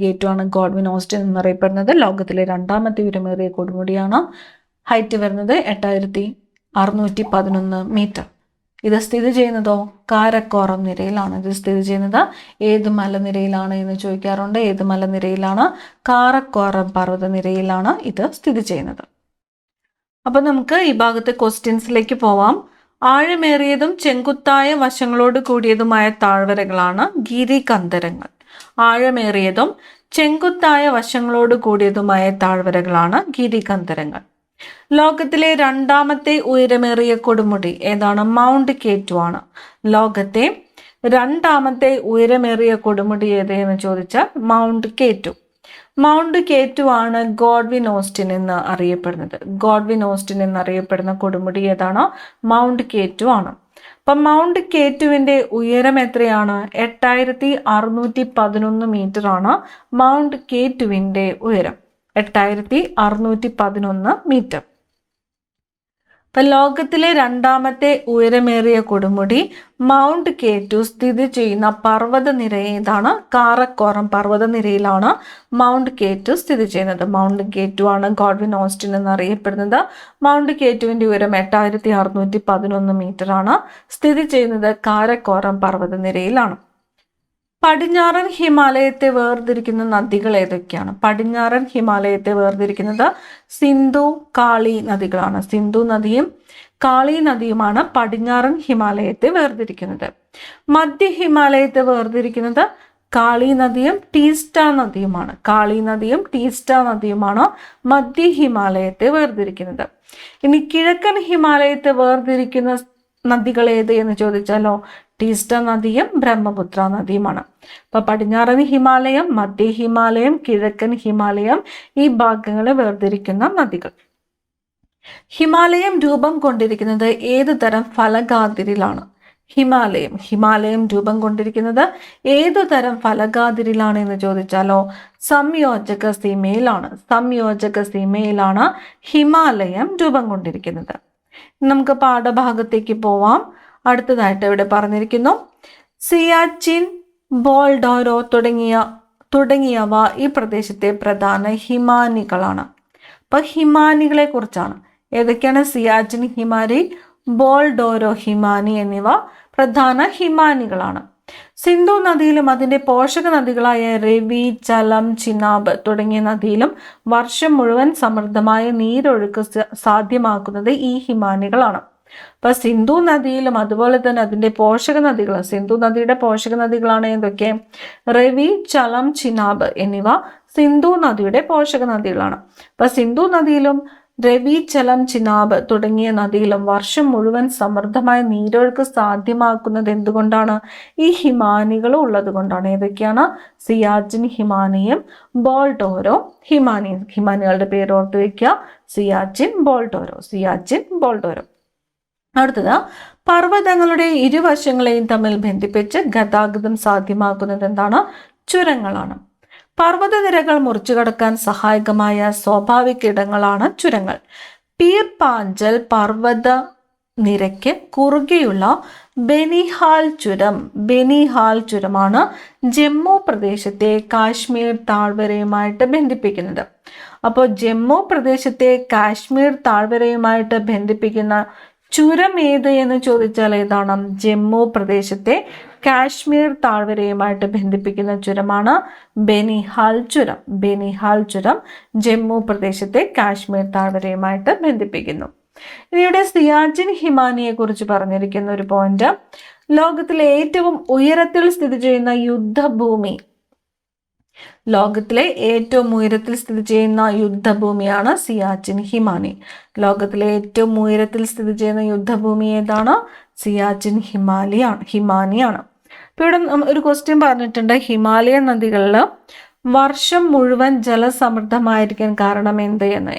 കേറ്റു ആണ് ഗോഡ്വിൻ ഓസ്റ്റിൻ എന്നറിയപ്പെടുന്നത്. ലോകത്തിലെ 2ാമത്തെ ഉയരമേറിയ കൊടുമുടിയാണ്. ഹൈറ്റ് വരുന്നത് 8611 മീറ്റർ. ഇത് സ്ഥിതി ചെയ്യുന്നതോ കാരക്കോറം നിരയിലാണ്. ഇത് സ്ഥിതി ചെയ്യുന്നത് ഏത് മലനിരയിലാണ് എന്ന് ചോദിക്കാറുണ്ട്. ഏത് മലനിരയിലാണ്? കാരക്കോറം പർവ്വതനിരയിലാണ് ഇത് സ്ഥിതി ചെയ്യുന്നത്. അപ്പൊ നമുക്ക് ഈ ഭാഗത്തെ ക്വസ്റ്റ്യൻസിലേക്ക് പോവാം. ആഴമേറിയതും ചെങ്കുത്തായ വശങ്ങളോട് കൂടിയതുമായ താഴ്വരകളാണ് ഗിരികന്ധരങ്ങൾ. ആഴമേറിയതും ചെങ്കുത്തായ വശങ്ങളോട് കൂടിയതുമായ താഴ്വരകളാണ് ഗിരികന്ധരങ്ങൾ. ലോകത്തിലെ 2ാമത്തെ ഉയരമേറിയ കൊടുമുടി ഏതാണ്? മൗണ്ട് കേറ്റു ആണ്. ലോകത്തെ 2ാമത്തെ ഉയരമേറിയ കൊടുമുടി ഏതെന്ന് ചോദിച്ചാൽ മൗണ്ട് കേറ്റു. മൗണ്ട് കേറ്റു ആണ് ഗോഡ്വിൻ ഓസ്റ്റിൻ എന്ന് അറിയപ്പെടുന്നത്. ഗോഡ്വിൻ ഓസ്റ്റിൻ എന്നറിയപ്പെടുന്ന കൊടുമുടി ഏതാണ്? മൗണ്ട് കേറ്റു ആണ്. അപ്പം മൗണ്ട് കേറ്റുവിന്റെ ഉയരം എത്രയാണ്? 8611 മീറ്റർ ആണ് മൗണ്ട് കേറ്റുവിന്റെ ഉയരം. 8611 മീറ്റർ. അപ്പം ലോകത്തിലെ 2ാമത്തെ ഉയരമേറിയ കൊടുമുടി മൗണ്ട് കേറ്റു സ്ഥിതി ചെയ്യുന്ന പർവ്വതനിര ഏതാണ്? കാരക്കോറം പർവ്വതനിരയിലാണ് മൗണ്ട് കേറ്റു സ്ഥിതി ചെയ്യുന്നത്. മൗണ്ട് കേറ്റു ആണ് ഗോഡ്വിൻ ഓസ്റ്റിൻ എന്നറിയപ്പെടുന്നത്. മൗണ്ട് കേറ്റുവിന്റെ ഉയരം 8611 മീറ്റർ ആണ്. സ്ഥിതി ചെയ്യുന്നത് കാരക്കോറം പർവ്വതനിരയിലാണ്. പടിഞ്ഞാറൻ ഹിമാലയത്തെ വേർതിരിക്കുന്ന നദികൾ ഏതൊക്കെയാണ്? പടിഞ്ഞാറൻ ഹിമാലയത്തെ വേർതിരിക്കുന്നത് സിന്ധു, കാളി നദികളാണ്. സിന്ധു നദിയും കാളി നദിയുമാണ് പടിഞ്ഞാറൻ ഹിമാലയത്തെ വേർതിരിക്കുന്നത്. മധ്യ ഹിമാലയത്തെ വേർതിരിക്കുന്നത് കാളി നദിയും ടീസ്റ്റ നദിയുമാണ്. കാളി നദിയും ടീസ്റ്റ നദിയുമാണ് മധ്യ ഹിമാലയത്തെ വേർതിരിക്കുന്നത്. ഇനി കിഴക്കൻ ഹിമാലയത്തെ വേർതിരിക്കുന്ന നദികൾ ഏത് എന്ന് ചോദിച്ചാലോ ടീസ്റ്റ നദിയും ബ്രഹ്മപുത്ര നദിയുമാണ്. അപ്പൊ പടിഞ്ഞാറൻ ഹിമാലയം, മധ്യ ഹിമാലയം, കിഴക്കൻ ഹിമാലയം, ഈ ഭാഗങ്ങളെ വേർതിരിക്കുന്ന നദികൾ. ഹിമാലയം രൂപം കൊണ്ടിരിക്കുന്നത് ഏത് തരം ഫലകാതിരിലാണ്? ഹിമാലയം രൂപം കൊണ്ടിരിക്കുന്നത് ഏതു തരം ഫലകാതിരിലാണ് എന്ന് ചോദിച്ചാലോ സംയോജക സീമയിലാണ് ഹിമാലയം രൂപം കൊണ്ടിരിക്കുന്നത്. നമുക്ക് പാഠഭാഗത്തേക്ക് പോവാം. അടുത്തതായിട്ട് ഇവിടെ പറഞ്ഞിരിക്കുന്നു, സിയാച്ചിൻ, ബോൾഡോരോ തുടങ്ങിയവ ഈ പ്രദേശത്തെ പ്രധാന ഹിമാനികളാണ്. അപ്പൊ ഹിമാനികളെ കുറിച്ചാണ്. ഏതൊക്കെയാണ്? സിയാച്ചിൻ ഹിമാനി, ബോൾഡോരോ ഹിമാനി എന്നിവ പ്രധാന ഹിമാനികളാണ്. സിന്ധു നദിയിലും അതിന്റെ പോഷക നദികളായ രവി, ചലം, ചിനാബ് തുടങ്ങിയ നദിയിലും വർഷം മുഴുവൻ സമൃദ്ധമായ നീരൊഴുക്ക് സാധ്യമാക്കുന്നത് ഈ ഹിമാനികളാണ്. അപ്പൊ സിന്ധു നദിയിലും അതുപോലെ തന്നെ അതിന്റെ പോഷക നദികൾ, സിന്ധു നദിയുടെ പോഷക നദികളാണ് എന്തൊക്കെ? രവി, ചലം, ചിനാബ് എന്നിവ സിന്ധു നദിയുടെ പോഷക നദികളാണ്. അപ്പൊ സിന്ധു നദിയിലും രവി, ചലം, ചിനാബ് തുടങ്ങിയ നദിയിലും വർഷം മുഴുവൻ സമൃദ്ധമായ നീരൊഴുക്ക് സാധ്യമാക്കുന്നത് എന്തുകൊണ്ടാണ്? ഈ ഹിമാനികൾ ഉള്ളത് കൊണ്ടാണ്. ഏതൊക്കെയാണ്? സിയാച്ചിൻ ഹിമാനിയും ബോൾഡോരോ ഹിമാനിയും. ഹിമാനികളുടെ പേര് ഓർത്ത് വെക്കുക, സിയാച്ചിൻ, ബോൾഡോരോ. അടുത്തത്, പർവ്വതങ്ങളുടെ ഇരുവശങ്ങളെയും തമ്മിൽ ബന്ധിപ്പിച്ച് ഗതാഗതം സാധ്യമാക്കുന്നത് എന്താണ്? ചുരങ്ങളാണ്. പർവ്വതനിരകൾ മുറിച്ചു കടക്കാൻ സഹായകമായ സ്വാഭാവിക ഇടങ്ങളാണ് ചുരങ്ങൾ. പീർ പാഞ്ചൽ പർവ്വത നിരയ്ക്ക് കുറുകെയുള്ള ബെനിഹാൽ ചുരമാണ് ജമ്മു പ്രദേശത്തെ കാശ്മീർ താഴ്വരയുമായിട്ട് ബന്ധിപ്പിക്കുന്നത്. അപ്പോൾ ജമ്മു പ്രദേശത്തെ കാശ്മീർ താഴ്വരയുമായിട്ട് ബന്ധിപ്പിക്കുന്ന ചുരം ഏത് എന്ന് ചോദിച്ചാൽ ഏതാണ്? ജമ്മു പ്രദേശത്തെ കാശ്മീർ താഴ്വരയുമായിട്ട് ബന്ധിപ്പിക്കുന്ന ചുരമാണ് ബെനിഹാൽ ചുരം ജമ്മു പ്രദേശത്തെ കാശ്മീർ താഴ്വരയുമായിട്ട് ബന്ധിപ്പിക്കുന്നു. ഇനിയുടെ സിയാച്ചിൻ ഹിമാനിയെ കുറിച്ച് പറഞ്ഞിരിക്കുന്ന ഒരു പോയിന്റ്, ലോകത്തിലെ ഏറ്റവും ഉയരത്തിൽ സ്ഥിതി ചെയ്യുന്ന യുദ്ധഭൂമിയാണ് സിയാച്ചിൻ ഹിമാനി. ലോകത്തിലെ ഏറ്റവും ഉയരത്തിൽ സ്ഥിതി ചെയ്യുന്ന യുദ്ധഭൂമി ഏതാണ്? സിയാച്ചിൻ ഹിമാനിയാണ്. ഇപ്പൊ ഇവിടെ ഒരു ക്വസ്റ്റ്യൻ പറഞ്ഞിട്ടുണ്ട്, ഹിമാലയൻ നദികളിൽ വർഷം മുഴുവൻ ജലസമൃദ്ധമായിരിക്കാൻ കാരണം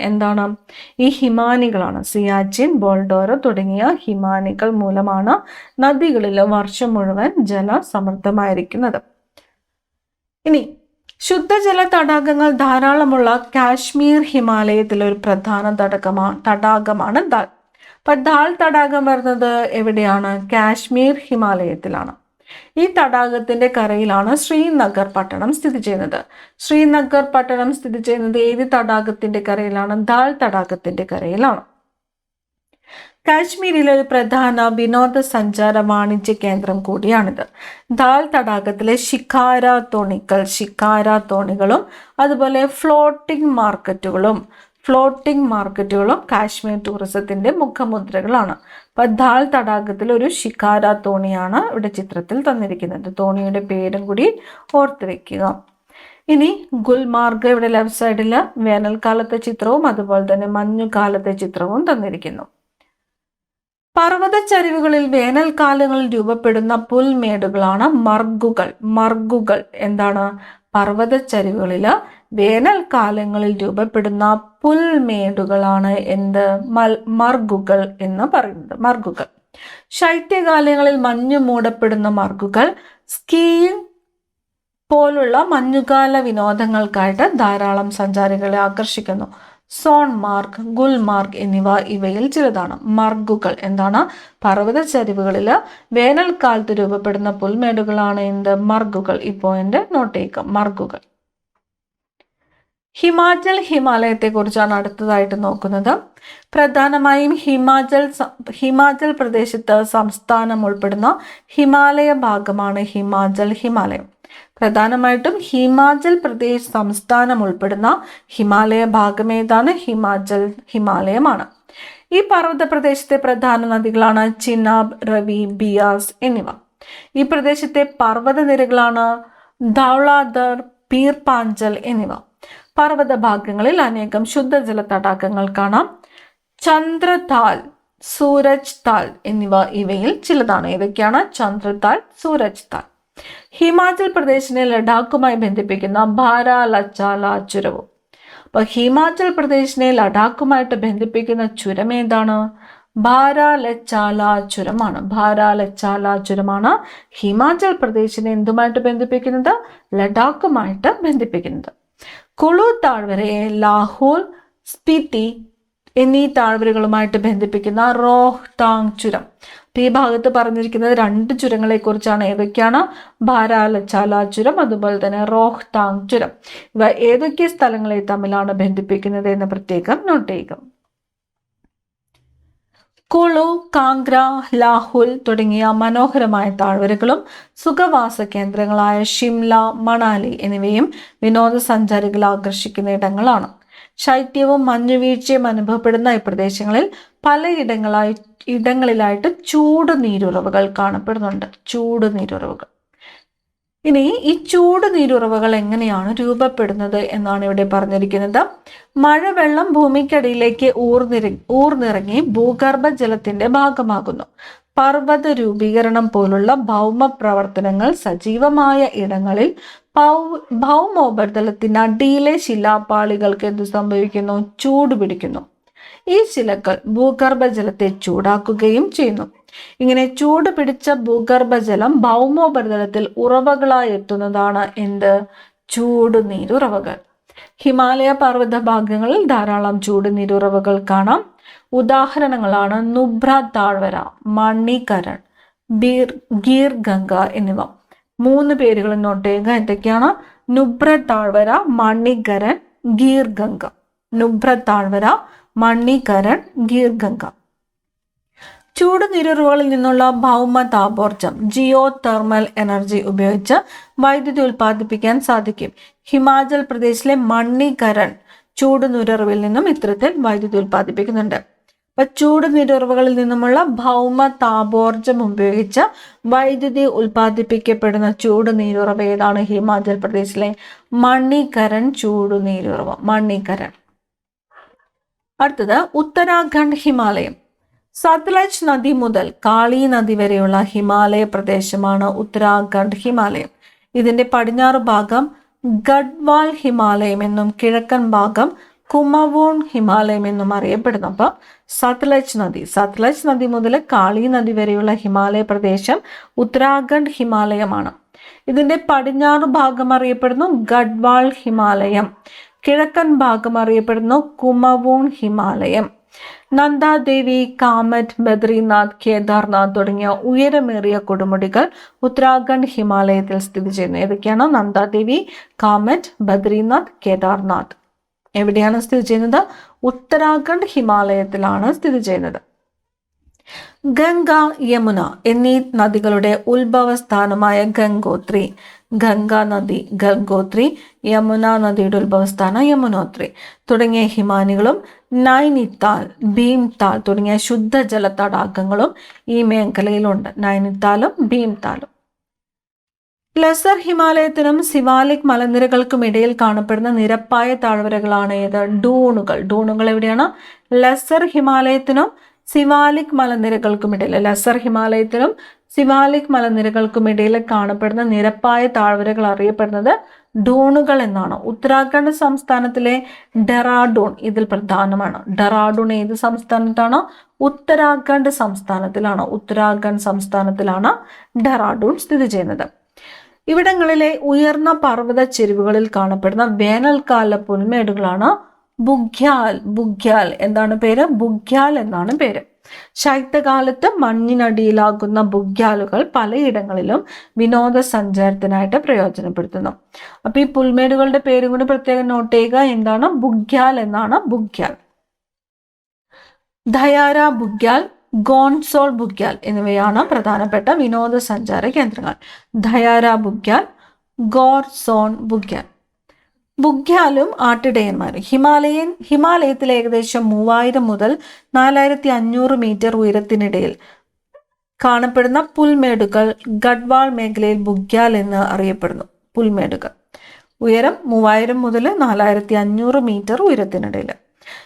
എന്താണ്? ഈ ഹിമാനികളാണ്. സിയാച്ചിൻ, ബോൾഡോരോ തുടങ്ങിയ ഹിമാനികൾ മൂലമാണ് നദികളിൽ വർഷം മുഴുവൻ ജലസമൃദ്ധമായിരിക്കുന്നത്. ഇനി ശുദ്ധജല തടാകങ്ങൾ ധാരാളമുള്ള കാശ്മീർ ഹിമാലയത്തിലെ ഒരു പ്രധാന തടാകമാണ് ദാൽ. അപ്പൊ ദാൽ തടാകം വരുന്നത് എവിടെയാണ്? കാശ്മീർ ഹിമാലയത്തിലാണ്. ഈ തടാകത്തിന്റെ കരയിലാണ് ശ്രീനഗർ പട്ടണം സ്ഥിതി ചെയ്യുന്നത്. ശ്രീനഗർ പട്ടണം സ്ഥിതി ചെയ്യുന്നത് ഏത് തടാകത്തിന്റെ കരയിലാണ്? ദാൽ തടാകത്തിന്റെ കരയിലാണ്. കാശ്മീരിലെ ഒരു പ്രധാന വിനോദസഞ്ചാര വാണിജ്യ കേന്ദ്രം കൂടിയാണിത്. ദാൽ തടാകത്തിലെ ഷിക്കാര തോണികളും അതുപോലെ ഫ്ലോട്ടിംഗ് മാർക്കറ്റുകളും കാശ്മീർ ടൂറിസത്തിന്റെ മുഖമുദ്രകളാണ്. അപ്പൊ ദാൽ തടാകത്തിൽ ഒരു ഷിക്കാര തോണിയാണ് ഇവിടെ ചിത്രത്തിൽ തന്നിരിക്കുന്നത്. തോണിയുടെ പേരും കൂടി ഓർത്ത് വെക്കുക. ഇനി ഗുൽമാർഗ് ഇവിടെ ലെഫ്റ്റ് സൈഡിൽ വേനൽക്കാലത്തെ ചിത്രവും അതുപോലെ തന്നെ മഞ്ഞുകാലത്തെ ചിത്രവും തന്നിരിക്കുന്നു. പർവ്വതച്ചരിവുകളിൽ വേനൽക്കാലങ്ങളിൽ രൂപപ്പെടുന്ന പുൽമേടുകളാണ് മർഗുകൾ. എന്താണ്? പർവ്വതച്ചരിവുകളിൽ വേനൽക്കാലങ്ങളിൽ രൂപപ്പെടുന്ന പുൽമേടുകളാണ് മർഗുകൾ എന്ന് പറയുന്നത്. ശൈത്യകാലങ്ങളിൽ മഞ്ഞു മൂടപ്പെടുന്ന മർഗുകൾ സ്കീയിങ് പോലുള്ള മഞ്ഞുകാല വിനോദങ്ങൾക്കായിട്ട് ധാരാളം സഞ്ചാരികളെ ആകർഷിക്കുന്നു. സോൺമാർഗ്, ഗുൽമാർഗ് എന്നിവ ഇവയിൽ ചിലതാണ്. മർഗുകൾ എന്താണ്? പർവ്വതച്ചരിവുകളിൽ വേനൽക്കാലത്ത് രൂപപ്പെടുന്ന പുൽമേടുകളാണ് മർഗുകൾ. ഈ പോയിന്റ് നോട്ട് ചെയ്യുക, മർഗുകൾ. ഹിമാചൽ കുറിച്ചാണ് അടുത്തതായിട്ട് നോക്കുന്നത്. പ്രധാനമായും ഹിമാചൽ പ്രദേശത്ത് സംസ്ഥാനം ഉൾപ്പെടുന്ന ഹിമാലയ ഭാഗമാണ് ഹിമാലയം. പ്രധാനമായിട്ടും ഹിമാചൽ പ്രദേശ് സംസ്ഥാനം ഉൾപ്പെടുന്ന ഹിമാലയ ഭാഗം ഏതാണ്? ഹിമാലയമാണ്. ഈ പർവ്വത പ്രദേശത്തെ പ്രധാന നദികളാണ് ചിനാബ്, രവി, ബിയാസ് എന്നിവ. ഈ പ്രദേശത്തെ പർവ്വത നിരകളാണ് ധൗളാധർ, പീർ പാഞ്ചൽ എന്നിവ. പർവ്വത ഭാഗങ്ങളിൽ അനേകം ശുദ്ധജല തടാകങ്ങൾ കാണാം. ചന്ദ്രതാൽ സൂരജ് താൽ എന്നിവ ഇവയിൽ ചിലതാണ്. ഏതൊക്കെയാണ്? ചന്ദ്രതാൽ, സൂരജ് താൽ. ഹിമാചൽ പ്രദേശിനെ ലഡാക്കുമായി ബന്ധിപ്പിക്കുന്ന ഭാരാലച്ചാല ചുരവും. അപ്പൊ ഹിമാചൽ പ്രദേശിനെ ലഡാക്കുമായിട്ട് ബന്ധിപ്പിക്കുന്ന ചുരം ഏതാണ്? ഭാരാലച്ചാല ചുരമാണ്. ഭാരാലച്ചാല ചുരമാണ് ഹിമാചൽ പ്രദേശിനെ എന്തുമായിട്ട് ബന്ധിപ്പിക്കുന്നത്? ലഡാക്കുമായിട്ട് ബന്ധിപ്പിക്കുന്നത്. കുളു താഴ്വരയെ ലാഹോൾ, സ്പിതി എന്നീ താഴ്വരകളുമായിട്ട് ബന്ധിപ്പിക്കുന്ന റോഹ്താങ് ചുരം. ഈ ഭാഗത്ത് പറഞ്ഞിരിക്കുന്നത് 2 ചുരങ്ങളെ കുറിച്ചാണ്. ഏതൊക്കെയാണ്? ഭാരാലച്ചാല ചുരം, അതുപോലെ തന്നെ റോഹ്താങ് ചുരം. ഇവ ഏതൊക്കെ സ്ഥലങ്ങളെ തമ്മിലാണ് ബന്ധിപ്പിക്കുന്നത് എന്ന് പ്രത്യേകം നോട്ട് ചെയ്യുക. കുളു, കാംഗ്ര, ലാഹുൽ തുടങ്ങിയ മനോഹരമായ താഴ്വരകളും സുഖവാസ കേന്ദ്രങ്ങളായ ഷിംല, മണാലി എന്നിവയും വിനോദസഞ്ചാരികളെ ആകർഷിക്കുന്ന ഇടങ്ങളാണ്. ശൈത്യവും മഞ്ഞുവീഴ്ചയും അനുഭവപ്പെടുന്ന ഈ പ്രദേശങ്ങളിൽ ഇടങ്ങളിലായിട്ട് ചൂട് നീരുറവുകൾ കാണപ്പെടുന്നുണ്ട്. ചൂട് നീരുറവുകൾ. ഇനി ഈ ചൂട് നീരുറവകൾ എങ്ങനെയാണ് രൂപപ്പെടുന്നത് എന്നാണ് ഇവിടെ പറഞ്ഞിരിക്കുന്നത്. മഴവെള്ളം ഭൂമിക്കടിയിലേക്ക് ഊർന്നിറങ്ങി ഭൂഗർഭ ജലത്തിന്റെ ഭാഗമാകുന്നു. പർവ്വത രൂപീകരണം പോലുള്ള ഭൗമ പ്രവർത്തനങ്ങൾ സജീവമായ ഇടങ്ങളിൽ ഭൗമോപരിതലത്തിന് അടിയിലെ ശിലാപാളികൾക്ക് എന്ത് സംഭവിക്കുന്നു? ചൂട് പിടിക്കുന്നു. ഈ ശിലകൾ ഭൂഗർഭജലത്തെ ചൂടാക്കുകയും ചെയ്യുന്നു. ഇങ്ങനെ ചൂട് പിടിച്ച ഭൂഗർഭജലം ഭൗമോപരിതലത്തിൽ ഉറവകളായി എത്തുന്നതാണ് എന്ത്? ചൂട് നീരുറവകൾ. ഹിമാലയ പർവ്വത ഭാഗങ്ങളിൽ ധാരാളം ചൂട് നീരുറവകൾ കാണാം. ഉദാഹരണങ്ങളാണ് നുബ്ര താഴ്വര, മണികരൺ, ഗീർ ഗംഗ എന്നിവ. 3 പേരുകൾ നോട്ട് ചെയ്യുക. എന്തൊക്കെയാണ്? നുബ്ര താഴ്വര, മണികരൺ, ഗീർ ഗംഗ. നുബ്ര താഴ്വര, മണികരൺ, ഗീർ ഗംഗ. ചൂട് നീരുറവുകളിൽ നിന്നുള്ള ഭൗമ താപോർജം ജിയോ തെർമൽ എനർജി ഉപയോഗിച്ച് വൈദ്യുതി ഉൽപ്പാദിപ്പിക്കാൻ സാധിക്കും. ഹിമാചൽ പ്രദേശിലെ മണികരൺ ചൂട് നീരുറവിൽ നിന്നും ഇത്തരത്തിൽ വൈദ്യുതി ഉൽപ്പാദിപ്പിക്കുന്നുണ്ട്. അപ്പൊ ചൂട് നീരുറവുകളിൽ നിന്നുമുള്ള ഭൗമ താപോർജം ഉപയോഗിച്ച് വൈദ്യുതി ഉൽപ്പാദിപ്പിക്കപ്പെടുന്ന ചൂട് നീരുറവ ഏതാണ്? ഹിമാചൽ പ്രദേശിലെ മണികരൺ ചൂട് നീരുറവ. മണികരൺ. അടുത്തത് ഉത്തരാഖണ്ഡ് ഹിമാലയം. സത്ലജ് നദി മുതൽ കാളി നദി വരെയുള്ള ഹിമാലയ പ്രദേശമാണ് ഉത്തരാഖണ്ഡ് ഹിമാലയം. ഇതിന്റെ പടിഞ്ഞാറ് ഭാഗം ഗഡ്വാൾ ഹിമാലയം എന്നും കിഴക്കൻ ഭാഗം കുമവോൺ ഹിമാലയം എന്നും അറിയപ്പെടുന്നു. അപ്പൊ സത്ലജ് നദി മുതൽ കാളി നദി വരെയുള്ള ഹിമാലയ പ്രദേശം ഉത്തരാഖണ്ഡ് ഹിമാലയമാണ്. ഇതിന്റെ പടിഞ്ഞാറ് ഭാഗം അറിയപ്പെടുന്നു ഗഡ്വാൾ ഹിമാലയം, കിഴക്കൻ ഭാഗം അറിയപ്പെടുന്നു കുമവോൺ ഹിമാലയം. നന്ദാദേവി, കാമറ്റ്, ബദ്രിനാഥ്, കേദാർനാഥ് തുടങ്ങിയ ഉയരമേറിയ കൊടുമുടികൾ ഉത്തരാഖണ്ഡ് ഹിമാലയത്തിൽ സ്ഥിതി ചെയ്യുന്നു. ഏതൊക്കെയാണ്? നന്ദാദേവി, കാമറ്റ്, ബദ്രിനാഥ്, കേദാർനാഥ്. എവിടെയാണ് സ്ഥിതി ചെയ്യുന്നത്? ഉത്തരാഖണ്ഡ് ഹിമാലയത്തിലാണ് സ്ഥിതി ചെയ്യുന്നത്. ഗംഗ, യമുന എന്നീ നദികളുടെ ഉത്ഭവസ്ഥാനമായ ഗംഗോത്രി, ഗംഗാ നദി ഗംഗോത്രി, യമുന നദിയുടെ ഉത്ഭവസ്ഥാനം യമുനോത്രി തുടങ്ങിയ ഹിമാനികളും നൈനിത്താൽ, ഭീംതാൽ തുടങ്ങിയ ശുദ്ധജല തടാകങ്ങളും ഈ മേഖലയിലുണ്ട്. നൈനിത്താലും ഭീംതാലും. ലെസർ ഹിമാലയത്തിനും സിവാലിക് മലനിരകൾക്കും ഇടയിൽ കാണപ്പെടുന്ന നിരപ്പായ താഴ്വരകളാണ് ഏത്? ഡൂണുകൾ. ഡൂണുകൾ എവിടെയാണ്? ലെസർ ഹിമാലയത്തിനും സിവാലിക് മലനിരകൾക്കും ഇടയിൽ, ലെസർ ഹിമാലയത്തിനും സിവാലിക് മലനിരകൾക്കും ഇടയിൽ കാണപ്പെടുന്ന നിരപ്പായ താഴ്വരകൾ അറിയപ്പെടുന്നത് ഡൂണുകൾ എന്നാണ്. ഉത്തരാഖണ്ഡ് സംസ്ഥാനത്തിലെ ഡെറാഡൂൺ ഇതിൽ പ്രധാനമാണ്. ഡെറാഡൂൺ ഏത് സംസ്ഥാനത്താണ്? ഉത്തരാഖണ്ഡ് സംസ്ഥാനത്തിലാണ്. ഉത്തരാഖണ്ഡ് സംസ്ഥാനത്തിലാണ് ഡെറാഡൂൺ സ്ഥിതി ചെയ്യുന്നത്. ഇവിടങ്ങളിലെ ഉയർന്ന പർവ്വത ചെരുവുകളിൽ കാണപ്പെടുന്ന വേനൽക്കാല പുൽമേടുകളാണ് ബുഗ്യാൽ. ബുഗ്യാൽ എന്താണ് പേര്? ബുഗ്യാൽ എന്നാണ് പേര്. ശൈത്യകാലത്ത് മഞ്ഞിനടിയിലാകുന്ന ബുഗ്യാലുകൾ പലയിടങ്ങളിലും വിനോദസഞ്ചാരത്തിനായിട്ട് പ്രയോജനപ്പെടുത്തുന്നു. അപ്പൊ ഈ പുൽമേടുകളുടെ പേരും കൂടി പ്രത്യേകം നോട്ട് ചെയ്യുക. എന്താണ്? ബുഗ്യാൽ എന്നാണ്. ബുഗ്യാൽ. ധയാര ബുഗ്യാൽ, ഗോൺസോൾ ബുഗ്യാൽ എന്നിവയാണ് പ്രധാനപ്പെട്ട വിനോദസഞ്ചാര കേന്ദ്രങ്ങൾ. ധയാര ബുഗ്യാൽ, ഗോർസോൺ ബുഗ്യാൽ. ബുഗ്യാലും ആട്ടിടയന്മാരും. ഹിമാലയത്തിൽ ഏകദേശം 3000 മുതൽ 4500 മീറ്റർ ഉയരത്തിനിടയിൽ കാണപ്പെടുന്ന പുൽമേടുകൾ ഗഡ്വാൾ മേഖലയിൽ ബുഗ്യാൽ എന്ന് അറിയപ്പെടുന്നു. പുൽമേടുകൾ ഉയരം 3000 മുതൽ 4500 മീറ്റർ ഉയരത്തിനിടയിൽ.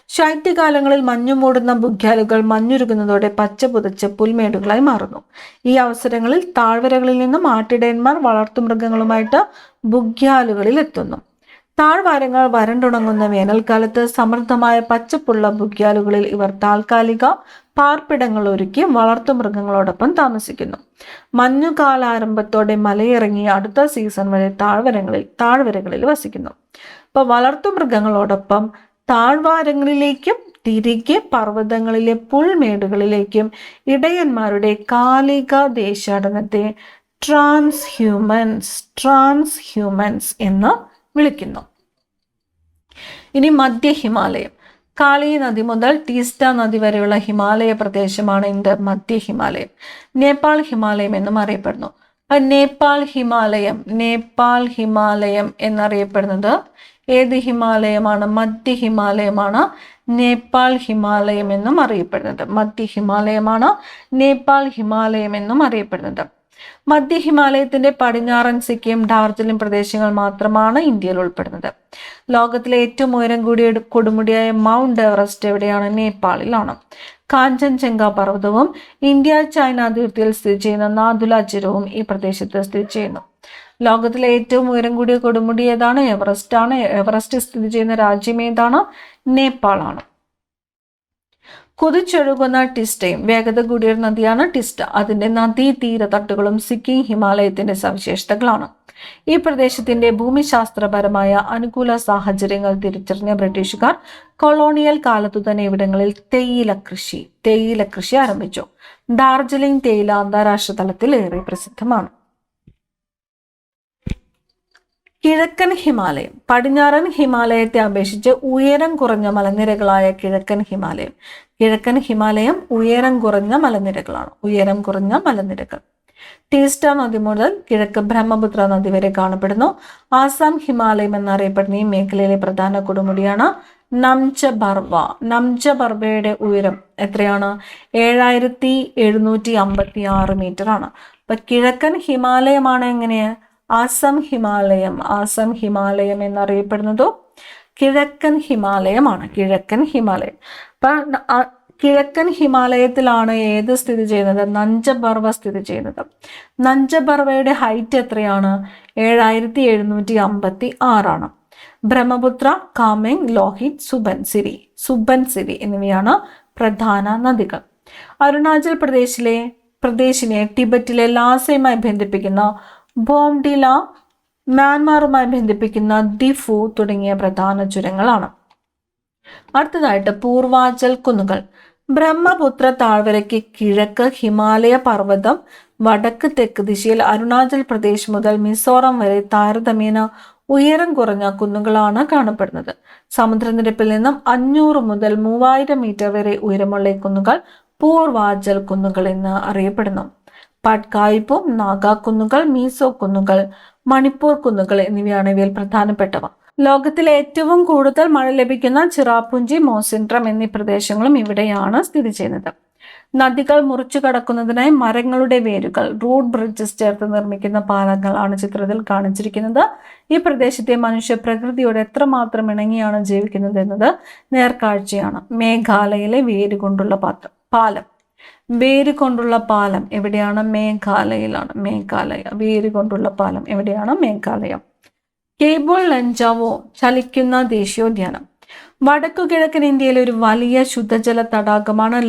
ശൈത്യകാലങ്ങളിൽ മഞ്ഞു മൂടുന്ന ബുഗ്യാലുകൾ മഞ്ഞുരുകുന്നതോടെ പച്ച പുതച്ച് പുൽമേടുകളായി മാറുന്നു. ഈ അവസരങ്ങളിൽ താഴ്വരകളിൽ നിന്നും ആട്ടിടയന്മാർ വളർത്തുമൃഗങ്ങളുമായിട്ട് ബുഗ്യാലുകളിൽ എത്തുന്നു. താഴ്വാരങ്ങൾ വരണ്ടുണങ്ങുന്ന വേനൽക്കാലത്ത് സമൃദ്ധമായ പച്ചപ്പുള്ള ബുഗ്യാലുകളിൽ ഇവർ താൽക്കാലിക പാർപ്പിടങ്ങൾ ഒരുക്കി വളർത്തുമൃഗങ്ങളോടൊപ്പം താമസിക്കുന്നു. മഞ്ഞുകാലാരംഭത്തോടെ മലയിറങ്ങി അടുത്ത സീസൺ വരെ താഴ്വരകളിൽ വസിക്കുന്നു. അപ്പോൾ വളർത്തുമൃഗങ്ങളോടൊപ്പം താഴ്വാരങ്ങളിലേക്കും തിരികെ പർവ്വതങ്ങളിലെ പുൽമേടുകളിലേക്കും ഇടയന്മാരുടെ കാലിക ദേശാടനത്തെ ട്രാൻസ്ഹ്യൂമൻസ് എന്ന് വിളിക്കുന്നു. ഇനി മധ്യ ഹിമാലയം. കാളി നദി മുതൽ ടീസ്റ്റ നദി വരെയുള്ള ഹിമാലയ പ്രദേശമാണ് മധ്യ ഹിമാലയം. നേപ്പാൾ ഹിമാലയം എന്നും അറിയപ്പെടുന്നു. നേപ്പാൾ ഹിമാലയം എന്നറിയപ്പെടുന്നത് ഏത് ഹിമാലയമാണ്? മധ്യ ഹിമാലയമാണ് നേപ്പാൾ ഹിമാലയം എന്നും അറിയപ്പെടുന്നത്. മധ്യ ഹിമാലയമാണ് നേപ്പാൾ ഹിമാലയം എന്നും അറിയപ്പെടുന്നത്. മധ്യ ഹിമാലയത്തിന്റെ പടിഞ്ഞാറൻ സിക്കിം, ഡാർജിലിംഗ് പ്രദേശങ്ങൾ മാത്രമാണ് ഇന്ത്യയിൽ ഉൾപ്പെടുന്നത്. ലോകത്തിലെ ഏറ്റവും ഉയരം കൂടിയ കൊടുമുടിയായ മൗണ്ട് എവറസ്റ്റ് എവിടെയാണ്? നേപ്പാളിലാണ്. കാഞ്ചൻജംഗ പർവ്വതവും ഇന്ത്യ ചൈന അതിർത്തിയിൽ സ്ഥിതി ചെയ്യുന്ന നാഥുല ചുരവും ഈ പ്രദേശത്ത് സ്ഥിതി ചെയ്യുന്നു. ലോകത്തിലെ ഏറ്റവും ഉയരം കൂടിയ കൊടുമുടി ഏതാണ്? എവറസ്റ്റ് ആണ്. എവറസ്റ്റ് സ്ഥിതി ചെയ്യുന്ന രാജ്യം ഏതാണ്? നേപ്പാളാണ്. കുതിച്ചൊഴുകുന്ന ടിസ്റ്റയും വേഗത കൂടിയ നദിയാണ് ടിസ്റ്റ. അതിന്റെ നദീതീരതട്ടുകളും സിക്കിം ഹിമാലയത്തിന്റെ സവിശേഷതകളാണ്. ഈ പ്രദേശത്തിന്റെ ഭൂമിശാസ്ത്രപരമായ അനുകൂല സാഹചര്യങ്ങൾ തിരിച്ചറിഞ്ഞ ബ്രിട്ടീഷുകാർ കൊളോണിയൽ കാലത്തു തന്നെ ഇവിടങ്ങളിൽ തേയില കൃഷി ആരംഭിച്ചു. ഡാർജിലിംഗ് തേയില അന്താരാഷ്ട്ര തലത്തിൽ ഏറെ പ്രസിദ്ധമാണ്. കിഴക്കൻ ഹിമാലയം. പടിഞ്ഞാറൻ ഹിമാലയത്തെ അപേക്ഷിച്ച് ഉയരം കുറഞ്ഞ മലനിരകളായ കിഴക്കൻ ഹിമാലയം ഉയരം കുറഞ്ഞ മലനിരകൾ. ടീസ്റ്റ നദി മുതൽ കിഴക്ക് ബ്രഹ്മപുത്ര നദി വരെ കാണപ്പെടുന്നു. ആസാം ഹിമാലയം എന്നറിയപ്പെടുന്ന ഈ മേഖലയിലെ പ്രധാന കൊടുമുടിയാണ് നംജബർവയുടെ ഉയരം എത്രയാണ്? 7756 മീറ്റർ ആണ്. അപ്പൊ കിഴക്കൻ ഹിമാലയമാണ് എങ്ങനെയാ? ആസാം ഹിമാലയം എന്നറിയപ്പെടുന്നതോ കിഴക്കൻ ഹിമാലയമാണ്. അപ്പൊ കിഴക്കൻ ഹിമാലയത്തിലാണ് ഏത് സ്ഥിതി ചെയ്യുന്നത്? നഞ്ചബർവ സ്ഥിതി ചെയ്യുന്നത്. നഞ്ചബർവയുടെ ഹൈറ്റ് എത്രയാണ്? 7756 ആണ്. ബ്രഹ്മപുത്ര, കാമെങ്, ലോഹിത്, സുബൻസിരി എന്നിവയാണ് പ്രധാന നദികൾ. അരുണാചൽ പ്രദേശിനെ ടിബറ്റിലെ ലാസയുമായി ബന്ധിപ്പിക്കുന്ന ബോംഡില, മ്യാൻമാറുമായി ബന്ധിപ്പിക്കുന്ന ദിഫു തുടങ്ങിയ പ്രധാന ചുരങ്ങളാണ്. അടുത്തതായിട്ട് പൂർവാചൽ കുന്നുകൾ. ബ്രഹ്മപുത്ര താഴ്വരയ്ക്ക് കിഴക്ക് ഹിമാലയ പർവ്വതം, വടക്ക് തെക്ക് ദിശയിൽ അരുണാചൽ പ്രദേശ് മുതൽ മിസോറം വരെ താരതമ്യേന ഉയരം കുറഞ്ഞ കുന്നുകളാണ് കാണപ്പെടുന്നത്. സമുദ്രനിരപ്പിൽ നിന്നും 500 മുതൽ 3000 മീറ്റർ വരെ ഉയരമുള്ള ഈ കുന്നുകൾ പൂർവാചൽ കുന്നുകൾ എന്ന് അറിയപ്പെടുന്നു. പട്കായിപ്പും, നാഗ കുന്നുകൾ, മീസോ കുന്നുകൾ, മണിപ്പൂർ കുന്നുകൾ എന്നിവയാണ് ഇവയിൽ പ്രധാനപ്പെട്ടവ. ലോകത്തിലെ ഏറ്റവും കൂടുതൽ മഴ ലഭിക്കുന്ന ചിറാപുഞ്ചി, മോസിൻട്രം എന്നീ പ്രദേശങ്ങളും ഇവിടെയാണ് സ്ഥിതി ചെയ്യുന്നത്. നദികൾ മുറിച്ചു കടക്കുന്നതിനായി മരങ്ങളുടെ വേരുകൾ, റൂട്ട് ബ്രിഡ്ജസ് ചേർത്ത് നിർമ്മിക്കുന്ന പാലങ്ങളാണ് ചിത്രത്തിൽ കാണിച്ചിരിക്കുന്നത്. ഈ പ്രദേശത്തെ മനുഷ്യ പ്രകൃതിയോട് എത്രമാത്രം ഇണങ്ങിയാണ് ജീവിക്കുന്നത് എന്നത് നേർക്കാഴ്ചയാണ്. മേഘാലയയിലെ വേരുകൊണ്ടുള്ള പാലം എവിടെയാണ്? മേഘാലയയിലാണ്. വേരുകൊണ്ടുള്ള പാലം എവിടെയാണ്? മേഘാലയം. കേബിൾ ലംജാവോ ചലിക്കുന്ന ദേശീയോദ്യാനം. വടക്കു കിഴക്കൻ ഇന്ത്യയിലെ ഒരു വലിയ ശുദ്ധജല തടാകമാണ്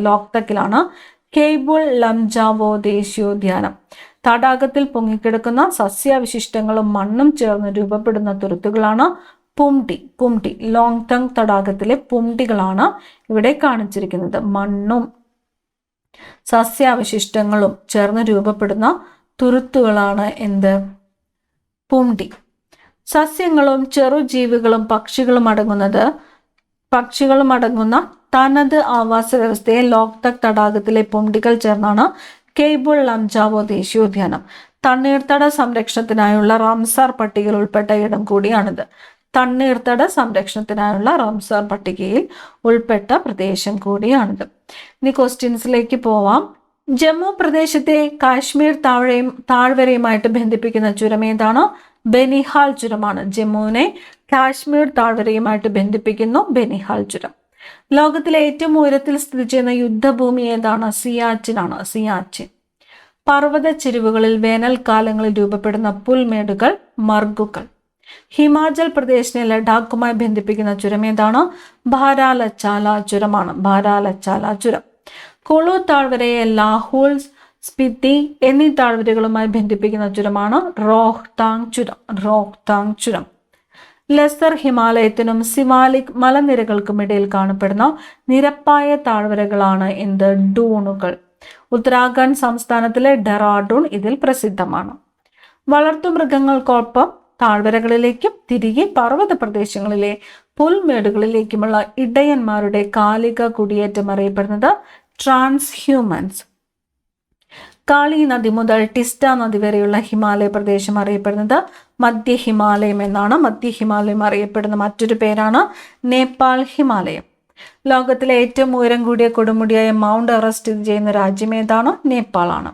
ലോക്തക്കിലാണ് കേബിൾ ലംജാവോ ദേശീയോദ്യാനം. തടാകത്തിൽ പൊങ്ങിക്കിടക്കുന്ന സസ്യാവശിഷ്ടങ്ങളും മണ്ണും ചേർന്ന് രൂപപ്പെടുന്ന തുരുത്തുകളാണ് പുംടി. ലോങ്തങ് തടാകത്തിലെ പുംടികളാണ് ഇവിടെ കാണിച്ചിരിക്കുന്നത്. മണ്ണും സസ്യാവശിഷ്ടങ്ങളും ചേർന്ന് രൂപപ്പെടുന്ന തുരുത്തുകളാണ് പുംടി. സസ്യങ്ങളും ചെറുജീവികളും പക്ഷികളും അടങ്ങുന്ന തനത് ആവാസ വ്യവസ്ഥയെ ലോക്തക് തടാകത്തിലെ പുംടികൾ ചേർന്നാണ് കേബിൾ ലംജാവോ ദേശീയോദ്യാനം. തണ്ണീർത്തട സംരക്ഷണത്തിനായുള്ള റാംസാർ പട്ടികയിൽ ഉൾപ്പെട്ട ഇടം കൂടിയാണിത്. ഉൾപ്പെട്ട പ്രദേശം കൂടിയാണിത്. ഇനി ക്വസ്റ്റ്യൻസിലേക്ക് പോവാം. ജമ്മു പ്രദേശത്തെ കാശ്മീർ താഴ്വരയുമായിട്ട് ബന്ധിപ്പിക്കുന്ന ചുരം ഏതാണ്? ബനിഹാൽ ചുരമാണ്. ജമ്മുവിനെ കാശ്മീർ താഴ്വരയുമായിട്ട് ബന്ധിപ്പിക്കുന്നു ബെനിഹാൽ ചുരം. ലോകത്തിലെ ഏറ്റവും ഉയരത്തിൽ സ്ഥിതി ചെയ്യുന്ന യുദ്ധഭൂമി ഏതാണ്? സിയാച്ചിനാണ്. സിയാച്ചിൻ. പർവ്വത ചെരുവുകളിൽ വേനൽക്കാലങ്ങളിൽ രൂപപ്പെടുന്ന പുൽമേടുകൾ മർഗുകൾ. ഹിമാചൽ പ്രദേശിനെ ലഡാക്കുമായി ബന്ധിപ്പിക്കുന്ന ചുരം ഏതാണ്? ഭാരാലച്ചാല ചുരമാണ്. ഭാരാലച്ചാല ചുരം. കുളു താഴ്വരയെ ലാഹോൾ, സ്പിതി എന്നീ താഴ്വരകളുമായി ബന്ധിപ്പിക്കുന്ന ചുരമാണ് റോഹ്താങ് ചുരം. റോഹ്താങ് ചുരം. ലെസർ ഹിമാലയത്തിനും സിവാലിക് മലനിരകൾക്കും ഇടയിൽ കാണപ്പെടുന്ന നിരപ്പായ താഴ്വരകളാണ് എന്ത്? ഡൂണുകൾ. ഉത്തരാഖണ്ഡ് സംസ്ഥാനത്തിലെ ഡെറാഡൂൺ ഇതിൽ പ്രസിദ്ധമാണ്. വളർത്തുമൃഗങ്ങൾക്കൊപ്പം താഴ്വരകളിലേക്കും തിരികെ പർവ്വത പ്രദേശങ്ങളിലെ പുൽമേടുകളിലേക്കുമുള്ള ഇടയന്മാരുടെ കാലിക കുടിയേറ്റം അറിയപ്പെടുന്നത് ട്രാൻസ്ഹ്യൂമൻസ്. കാളി നദി മുതൽ ടിസ്റ്റ നദി വരെയുള്ള ഹിമാലയ പ്രദേശം അറിയപ്പെടുന്നത് മധ്യ ഹിമാലയം എന്നാണ്. മധ്യ ഹിമാലയം അറിയപ്പെടുന്ന മറ്റൊരു പേരാണ് നേപ്പാൾ ഹിമാലയം. ലോകത്തിലെ ഏറ്റവും ഉയരം കൂടിയ കൊടുമുടിയായ മൗണ്ട് എവറസ്റ്റ് സ്ഥിതി ചെയ്യുന്ന രാജ്യം ഏതാണ്? നേപ്പാളാണ്.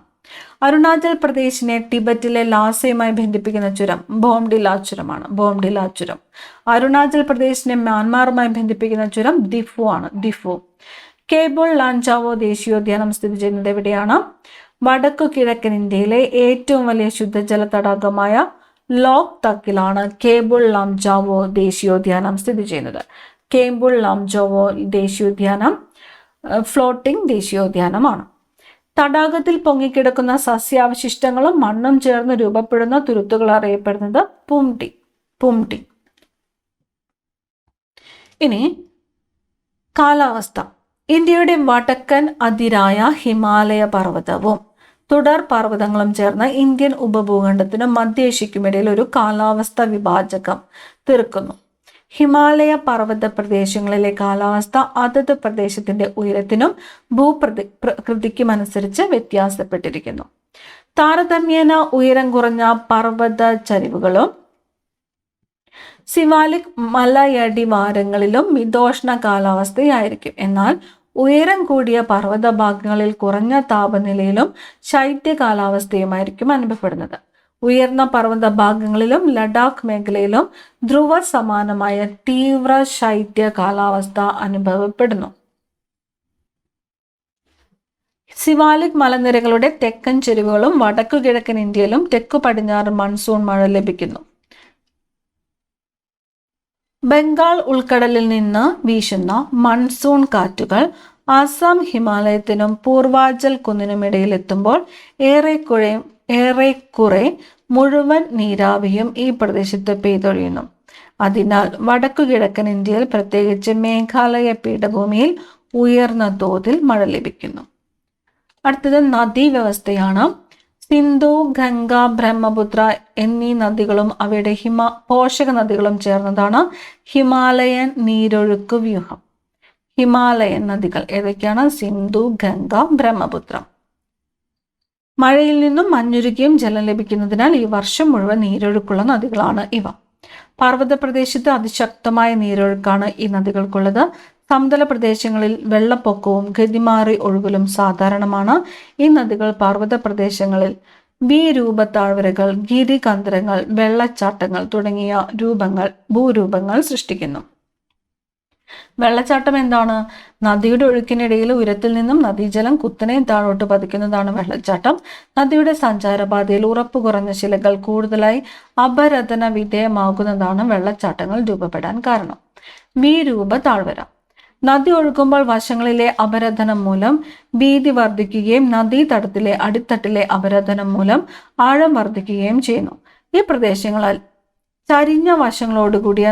അരുണാചൽ പ്രദേശിനെ ടിബറ്റിലെ ലാസയുമായി ബന്ധിപ്പിക്കുന്ന ചുരം ബോംഡില ചുരമാണ്. ബോംഡില ചുരം. അരുണാചൽ പ്രദേശിനെ മ്യാൻമാറുമായി ബന്ധിപ്പിക്കുന്ന ചുരം ദിഫു ആണ്. ദിഫു. കേബിൾ ലാംജാവോ ദേശീയോദ്യാനം സ്ഥിതി ചെയ്യുന്നത് എവിടെയാണ്? വടക്കു കിഴക്കൻ ഇന്ത്യയിലെ ഏറ്റവും വലിയ ശുദ്ധജല തടാകമായ ലോക് തക്കിലാണ് കേബിൾ ലാംജാവോ ദേശീയോദ്യാനം സ്ഥിതി ചെയ്യുന്നത്. കേബിൾ ലാംജാവോ ദേശീയോദ്യാനം ഫ്ലോട്ടിംഗ് ദേശീയോദ്യാനമാണ്. തടാകത്തിൽ പൊങ്ങിക്കിടക്കുന്ന സസ്യാവശിഷ്ടങ്ങളും മണ്ണും ചേർന്ന് രൂപപ്പെടുന്ന തുരുത്തുകൾ അറിയപ്പെടുന്നത് പുംടി. പുംടി. ഇനി കാലാവസ്ഥ. ഇന്ത്യയുടെ വടക്കൻ അതിരായ ഹിമാലയ പർവ്വതവും തുടർ പർവ്വതങ്ങളും ചേർന്ന് ഇന്ത്യൻ ഉപഭൂഖണ്ഡത്തിനും മധ്യേഷ്യയ്ക്കുമിടയിൽ ഒരു കാലാവസ്ഥ വിഭാജകം തീർക്കുന്നു. ഹിമാലയ പർവ്വത പ്രദേശങ്ങളിലെ കാലാവസ്ഥ അതത് പ്രദേശത്തിന്റെ ഉയരത്തിനും ഭൂപ്രകൃതിക്കുമനുസരിച്ച് വ്യത്യാസപ്പെട്ടിരിക്കുന്നു. താരതമ്യേന ഉയരം കുറഞ്ഞ പർവ്വത ചരിവുകളും സിവാലിക് മലയടിവാരങ്ങളിലും മിതോഷ്ണ കാലാവസ്ഥയായിരിക്കും. എന്നാൽ ഉയരം കൂടിയ പർവ്വത ഭാഗങ്ങളിൽ കുറഞ്ഞ താപനിലയിലും ശൈത്യ കാലാവസ്ഥയുമായിരിക്കും അനുഭവപ്പെടുന്നത്. ഉയർന്ന പർവ്വത ഭാഗങ്ങളിലും ലഡാക്ക് മേഖലയിലും ധ്രുവ സമാനമായ തീവ്ര ശൈത്യ കാലാവസ്ഥ അനുഭവപ്പെടുന്നു. സിവാലിക് മലനിരകളുടെ തെക്കൻ ചെരുവുകളും വടക്കു കിഴക്കൻ ഇന്ത്യയിലും തെക്കു പടിഞ്ഞാറ് മൺസൂൺ മഴ ലഭിക്കുന്നു. ബംഗാൾ ഉൾക്കടലിൽ നിന്ന് വീശുന്ന മൺസൂൺ കാറ്റുകൾ ആസാം ഹിമാലയത്തിനും പൂർവാചൽ കുന്നിനുമിടയിൽ എത്തുമ്പോൾ ഏറെക്കുറെ മുഴുവൻ നീരാവിയും ഈ പ്രദേശത്ത് പെയ്തൊഴിയുന്നു. അതിനാൽ വടക്കു കിഴക്കൻ ഇന്ത്യയിൽ പ്രത്യേകിച്ച് മേഘാലയ പീഠഭൂമിയിൽ ഉയർന്ന തോതിൽ മഴ ലഭിക്കുന്നു. അടുത്തത് നദീവ്യവസ്ഥയാണ്. സിന്ധു, ഗംഗ, ബ്രഹ്മപുത്ര എന്നീ നദികളും അവയുടെ പോഷക നദികളും ചേർന്നതാണ് ഹിമാലയൻ നീരൊഴുക്ക് വ്യൂഹം. ഹിമാലയൻ നദികൾ ഏതൊക്കെയാണ്? സിന്ധു, ഗംഗ, ബ്രഹ്മപുത്ര. മഴയിൽ നിന്നും മഞ്ഞുരുകിയും ജലം ലഭിക്കുന്നതിനാൽ ഈ വർഷം മുഴുവൻ നീരൊഴുക്കുള്ള നദികളാണ് ഇവ. പർവ്വത പ്രദേശത്ത് അതിശക്തമായ നീരൊഴുക്കാണ് ഈ നദികൾക്കുള്ളത്. സമതല പ്രദേശങ്ങളിൽ വെള്ളപ്പൊക്കവും ഗതിമാറി ഒഴുകലും സാധാരണമാണ്. ഈ നദികൾ പർവ്വത പ്രദേശങ്ങളിൽ ഭൂരൂപ താഴ്വരകൾ, ഗിരികന്ധരങ്ങൾ, വെള്ളച്ചാട്ടങ്ങൾ തുടങ്ങിയ ഭൂരൂപങ്ങൾ സൃഷ്ടിക്കുന്നു. വെള്ളച്ചാട്ടം എന്താണ്? നദിയുടെ ഒഴുക്കിനിടയിൽ ഉയരത്തിൽ നിന്നും നദീജലം കുത്തനെ താഴോട്ട് പതിക്കുന്നതാണ് വെള്ളച്ചാട്ടം. നദിയുടെ സഞ്ചാരപാതയിൽ ഉറപ്പ് കുറഞ്ഞ ശിലകൾ കൂടുതലായി അപരദന വിധേയമാകുന്നതാണ് വെള്ളച്ചാട്ടങ്ങൾ രൂപപ്പെടാൻ കാരണം. ഭൂരൂപ താഴ്വര. നദി ഒഴുകുമ്പോൾ വശങ്ങളിലെ അപരദനം മൂലം വീതി വർദ്ധിക്കുകയും നദീതടത്തിലെ അടിത്തട്ടിലെ അപരദനം മൂലം ആഴം വർദ്ധിക്കുകയും ചെയ്യുന്നു. ഈ പ്രദേശങ്ങളിൽ ചരിഞ്ഞ വശങ്ങളോടുകൂടിയ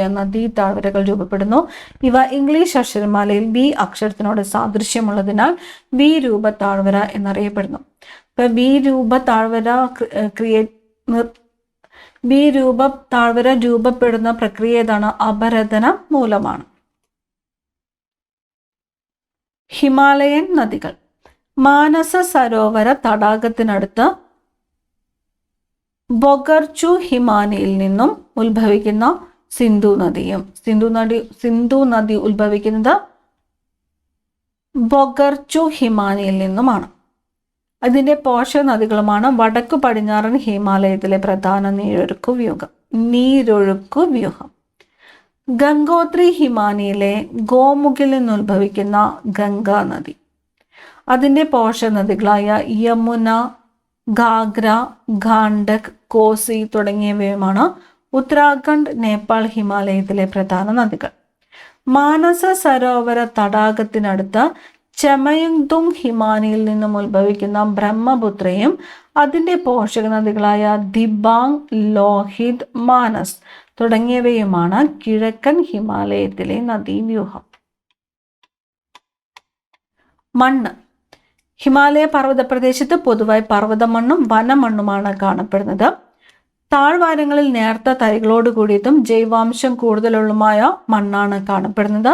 നദീതാഴ്വരകൾ രൂപപ്പെടുന്നു. ഇവ ഇംഗ്ലീഷ് അക്ഷരമാലയിൽ ബി അക്ഷരത്തിനോട് സാദൃശ്യമുള്ളതിനാൽ ഭൂരൂപ താഴ്വര എന്നറിയപ്പെടുന്നു. ഇപ്പൊ ഭൂരൂപ താഴ്വര രൂപപ്പെടുന്ന പ്രക്രിയ ഏതാണ്? അപരദനം മൂലമാണ്. ഹിമാലയൻ നദികൾ. മാനസ സരോവര തടാകത്തിനടുത്ത് ബൊഗർച്ചു ഹിമാനിയിൽ നിന്നും ഉത്ഭവിക്കുന്ന സിന്ധു നദി ഉത്ഭവിക്കുന്നത് ബൊഗർച്ചു ഹിമാനിയിൽ നിന്നുമാണ്. അതിൻ്റെ പോഷക നദികളുമാണ് വടക്കു പടിഞ്ഞാറൻ ഹിമാലയത്തിലെ പ്രധാന നീരൊഴുക്കു വ്യൂഹം. ഗംഗോത്രി ഹിമാനിയിലെ ഗോമുഖിൽ നിന്ന് ഉത്ഭവിക്കുന്ന ഗംഗാ നദി. അതിൻ്റെ പോഷക നദികളായ യമുന, ഗാഗ്ര, ഗാണ്ഡക്, കോസി തുടങ്ങിയവയുമാണ് ഉത്തരാഖണ്ഡ്, നേപ്പാൾ ഹിമാലയത്തിലെ പ്രധാന നദികൾ. മാനസ സരോവര തടാകത്തിനടുത്ത് ചമയങ്തുങ് ഹിമാനിയിൽ നിന്നും ഉത്ഭവിക്കുന്ന ബ്രഹ്മപുത്രയും അതിൻ്റെ പോഷക നദികളായ ദിബാങ്, ലോഹിത്, മാനസ് തുടങ്ങിയവയുമാണ് കിഴക്കൻ ഹിമാലയത്തിലെ നദീവ്യൂഹം. മണ്ണ്. ഹിമാലയ പർവ്വത പ്രദേശത്ത് പൊതുവായി പർവ്വത മണ്ണും വനമണ്ണുമാണ് കാണപ്പെടുന്നത്. താഴ്വാരങ്ങളിൽ നേർത്ത തരികളോട് കൂടിയതും ജൈവാംശം കൂടുതലുള്ളതുമായ മണ്ണാണ് കാണപ്പെടുന്നത്.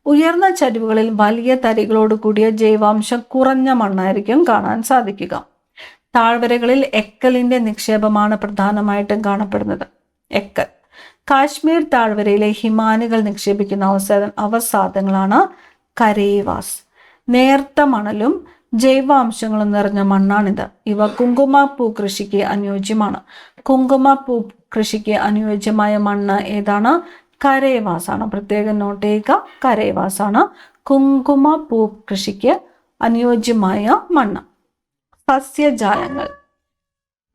ഉയർന്ന ചരിവുകളിൽ വലിയ തരികളോട് കൂടിയ ജൈവാംശം കുറഞ്ഞ മണ്ണായിരിക്കും കാണാൻ സാധിക്കുക. താഴ്വരകളിൽ എക്കലിന്റെ നിക്ഷേപമാണ് പ്രധാനമായിട്ടും കാണപ്പെടുന്നത്. എക്കൽ കാശ്മീർ താഴ്വരയിലെ ഹിമാനികൾ നിക്ഷേപിക്കുന്ന അവസാദങ്ങളാണ് കരേവാസ്. നേർത്ത മണലും ജൈവാംശങ്ങളും നിറഞ്ഞ മണ്ണാണിത്. ഇവ കുങ്കുമപ്പൂ കൃഷിക്ക് അനുയോജ്യമാണ്. കുങ്കുമപ്പൂ കൃഷിക്ക് അനുയോജ്യമായ മണ്ണ് ഏതാണ്? കരേവാസ് ആണ്. പ്രത്യേകം നോട്ട് ചെയ്യുക, കരേവാസ് ആണ് കുങ്കുമപ്പൂ കൃഷിക്ക് അനുയോജ്യമായ മണ്ണ്. സസ്യജാലങ്ങൾ.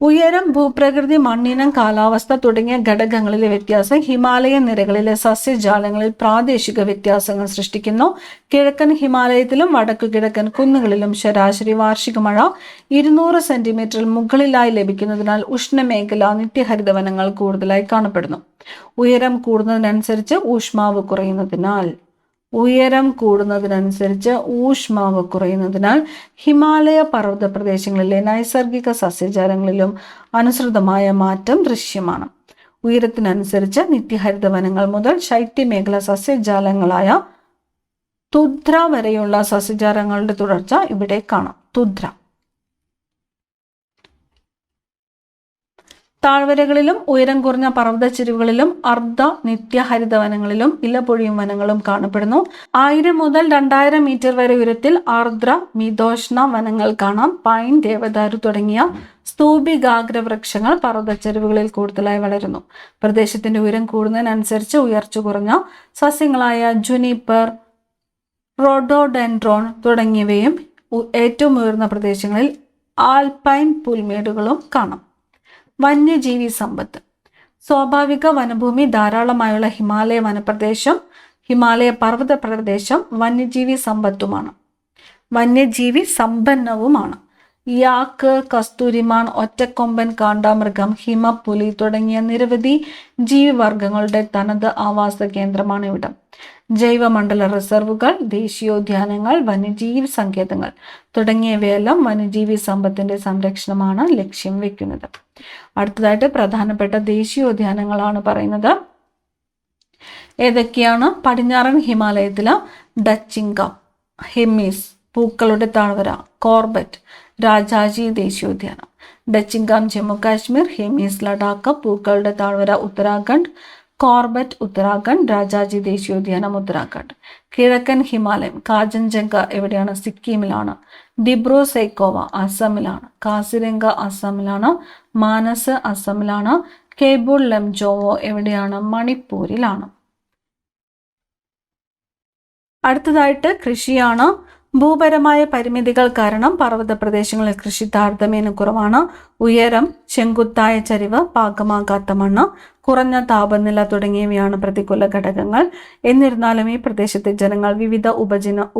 ഉയരം, ഭൂപ്രകൃതി, മണ്ണിനം, കാലാവസ്ഥ തുടങ്ങിയ ഘടകങ്ങളിലെ വ്യത്യാസം ഹിമാലയ നിരകളിലെ സസ്യജാലങ്ങളിൽ പ്രാദേശിക വ്യത്യാസങ്ങൾ സൃഷ്ടിക്കുന്നു. കിഴക്കൻ ഹിമാലയത്തിലും വടക്കു കിഴക്കൻ കുന്നുകളിലും ശരാശരി വാർഷിക മഴ 200 സെന്റിമീറ്ററിൽ മുകളിലായി ലഭിക്കുന്നതിനാൽ ഉഷ്ണമേഖല നിത്യഹരിതവനങ്ങൾ കൂടുതലായി കാണപ്പെടുന്നു. ഉയരം കൂടുന്നതിനനുസരിച്ച് ഊഷ്മാവ് കുറയുന്നതിനാൽ ഹിമാലയ പർവ്വത പ്രദേശങ്ങളിലെ നൈസർഗിക സസ്യജാലങ്ങളിലും അനുസൃതമായ മാറ്റം ദൃശ്യമാണ്. ഉയരത്തിനനുസരിച്ച് നിത്യഹരിതവനങ്ങൾ മുതൽ ശൈത്യമേഖല സസ്യജാലങ്ങളായ തുദ്ര വരെയുള്ള സസ്യജാലങ്ങളുടെ തുടർച്ച ഇവിടെ കാണാം. തുദ്ര. താഴ്വരകളിലും ഉയരം കുറഞ്ഞ പർവ്വത ചെരുവുകളിലും അർദ്ധ നിത്യഹരിതവനങ്ങളിലും ഇലപൊഴിയും വനങ്ങളും കാണപ്പെടുന്നു. 1000 മുതൽ 2000 മീറ്റർ വരെ ഉയരത്തിൽ ആർദ്ര മിതോഷ്ണ വനങ്ങൾ കാണാം. പൈൻ, ദേവദാരു തുടങ്ങിയ സ്തൂപികാഗ്ര വൃക്ഷങ്ങൾ പർവ്വതച്ചെരുവുകളിൽ കൂടുതലായി വളരുന്നു. പ്രദേശത്തിന്റെ ഉയരം കൂടുന്നതിനനുസരിച്ച് ഉയർച്ച കുറഞ്ഞ സസ്യങ്ങളായ ജുനിപ്പർ, റോഡോഡെൻഡ്രോൺ തുടങ്ങിയവയും ഏറ്റവും ഉയർന്ന പ്രദേശങ്ങളിൽ ആൽപൈൻ പുൽമേടുകളും കാണാം. വന്യജീവി സമ്പത്ത്. സ്വാഭാവിക വനഭൂമി ധാരാളമായുള്ള ഹിമാലയ പർവ്വത പ്രദേശം വന്യജീവി സമ്പന്നവുമാണ്. യാക്ക്, കസ്തൂരിമാൻ, ഒറ്റക്കൊമ്പൻ കാണ്ടാമൃഗം, ഹിമപ്പുലി തുടങ്ങിയ നിരവധി ജീവിവർഗങ്ങളുടെ തനത് ആവാസ കേന്ദ്രമാണ് ഇവിടം. ജൈവമണ്ഡല റിസർവുകൾ, ദേശീയോദ്യാനങ്ങൾ, വന്യജീവി സങ്കേതങ്ങൾ തുടങ്ങിയവയെല്ലാം വന്യജീവി സമ്പത്തിന്റെ സംരക്ഷണമാണ് ലക്ഷ്യം വെക്കുന്നത്. അടുത്തതായിട്ട് പ്രധാനപ്പെട്ട ദേശീയോദ്യാനങ്ങളാണ് പറയുന്നത്. ഏതൊക്കെയാണ്? പടിഞ്ഞാറൻ ഹിമാലയത്തില് ഡച്ചിങ്കാം, ഹെമീസ് പൂക്കളുടെ താഴ്വര, കോർബറ്റ് രാജാജി ദേശീയോദ്യാനം. ഡച്ചിങ്കാം ജമ്മു കാശ്മീർ, ഹെമീസ് ലഡാക്ക് പൂക്കളുടെ താഴ്വര ഉത്തരാഖണ്ഡ്, കോർബറ്റ് ഉത്തരാഖണ്ഡ്, രാജാജി ദേശീയോദ്യാനം ഉത്തരാഖണ്ഡ്. കിഴക്കൻ ഹിമാലയം കാഞ്ചൻജംഗ എവിടെയാണ്? സിക്കിമിലാണ്. ഡിബ്രു സൈഖോവ അസമിലാണ്. കാസിരംഗ അസമിലാണ്. മാനസ് അസമിലാണ്. കേബുൾ ലംജോവോ എവിടെയാണ്? മണിപ്പൂരിലാണ്. അടുത്തതായിട്ട് കൃഷിയാണ്. ഭൂപരമായ പരിമിതികൾ കാരണം പർവ്വത പ്രദേശങ്ങളിൽ കൃഷി താരതമ്യേന കുറവാണ്. ഉയരം, ചെങ്കുത്തായ ചരിവ്, പാകമാകാത്ത മണ്ണ്, കുറഞ്ഞ താപനില തുടങ്ങിയവയാണ് പ്രതികൂല ഘടകങ്ങൾ. എന്നിരുന്നാലും ഈ പ്രദേശത്തെ ജനങ്ങൾ വിവിധ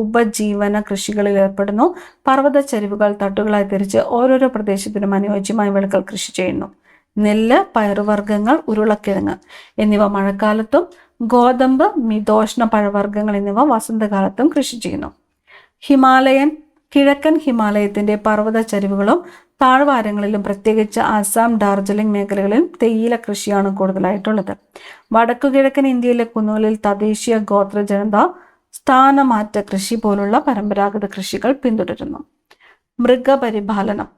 ഉപജീവന കൃഷികളിൽ ഏർപ്പെടുന്നു. പർവ്വത ചരിവുകൾ തട്ടുകളായി തിരിച്ച് ഓരോരോ പ്രദേശത്തിനും അനുയോജ്യമായ വിളകൾ കൃഷി ചെയ്യുന്നു. നെല്ല്, പയറുവർഗ്ഗങ്ങൾ, ഉരുളക്കിഴങ്ങ് എന്നിവ മഴക്കാലത്തും ഗോതമ്പ്, മിതോഷ്ണ പഴവർഗ്ഗങ്ങൾ എന്നിവ വസന്തകാലത്തും കൃഷി ചെയ്യുന്നു. കിഴക്കൻ ഹിമാലയത്തിന്റെ പർവ്വത ചരിവുകളും താഴ്വാരങ്ങളിലും പ്രത്യേകിച്ച് ആസാം, ഡാർജിലിംഗ് മേഖലകളിലും തേയില കൃഷിയാണ് കൂടുതലായിട്ടുള്ളത്. വടക്കു കിഴക്കൻ ഇന്ത്യയിലെ കുന്നുകളിൽ തദ്ദേശീയ ഗോത്ര ജനത സ്ഥാനമാറ്റ കൃഷി പോലുള്ള പരമ്പരാഗത കൃഷികൾ പിന്തുടരുന്നു. മൃഗപരിപാലനം.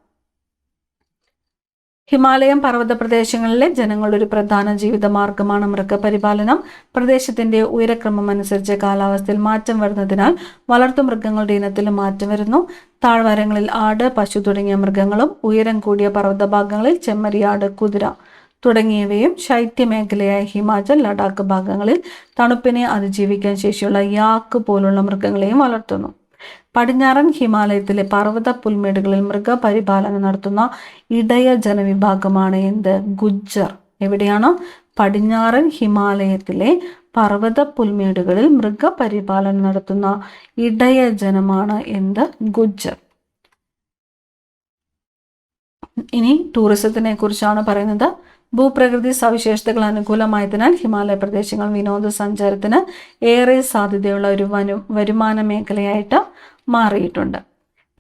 ഹിമാലയം പർവ്വത പ്രദേശങ്ങളിലെ ജനങ്ങളുടെ ഒരു പ്രധാന ജീവിത മാർഗമാണ് മൃഗപരിപാലനം. പ്രദേശത്തിന്റെ ഉയരക്രമം അനുസരിച്ച് കാലാവസ്ഥയിൽ മാറ്റം വരുന്നതിനാൽ വളർത്തുമൃഗങ്ങളുടെ ഇനത്തിലും മാറ്റം വരുന്നു. താഴ്വാരങ്ങളിൽ ആട്, പശു തുടങ്ങിയ മൃഗങ്ങളും ഉയരം കൂടിയ പർവ്വത ഭാഗങ്ങളിൽ ചെമ്മരിയാട്, കുതിര തുടങ്ങിയവയും ശൈത്യമേഖലയായ ഹിമാചൽ, ലഡാക്ക് ഭാഗങ്ങളിൽ തണുപ്പിനെ അതിജീവിക്കാൻ ശേഷിയുള്ള യാക്ക് പോലുള്ള മൃഗങ്ങളെയും വളർത്തുന്നു. പടിഞ്ഞാറൻ ഹിമാലയത്തിലെ പർവ്വത പുൽമേടുകളിൽ മൃഗപരിപാലനം നടത്തുന്ന ഇടയ ജനവിഭാഗമാണ് എന്ത്? ഗുജ്ജർ. എവിടെയാണ്? പടിഞ്ഞാറൻ ഹിമാലയത്തിലെ പർവ്വത പുൽമേടുകളിൽ മൃഗപരിപാലനം നടത്തുന്ന ഇടയ ജനമാണ് എന്ത്? ഗുജ്ജർ. ഇനി ടൂറിസത്തിനെ കുറിച്ചാണ് പറയുന്നത്. ഭൂപ്രകൃതി സവിശേഷതകൾ അനുകൂലമായതിനാൽ ഹിമാലയ പ്രദേശങ്ങൾ വിനോദസഞ്ചാരത്തിന് ഏറെ സാധ്യതയുള്ള ഒരു വരുമാന മേഖലയായിട്ട് മാറിയിട്ടുണ്ട്.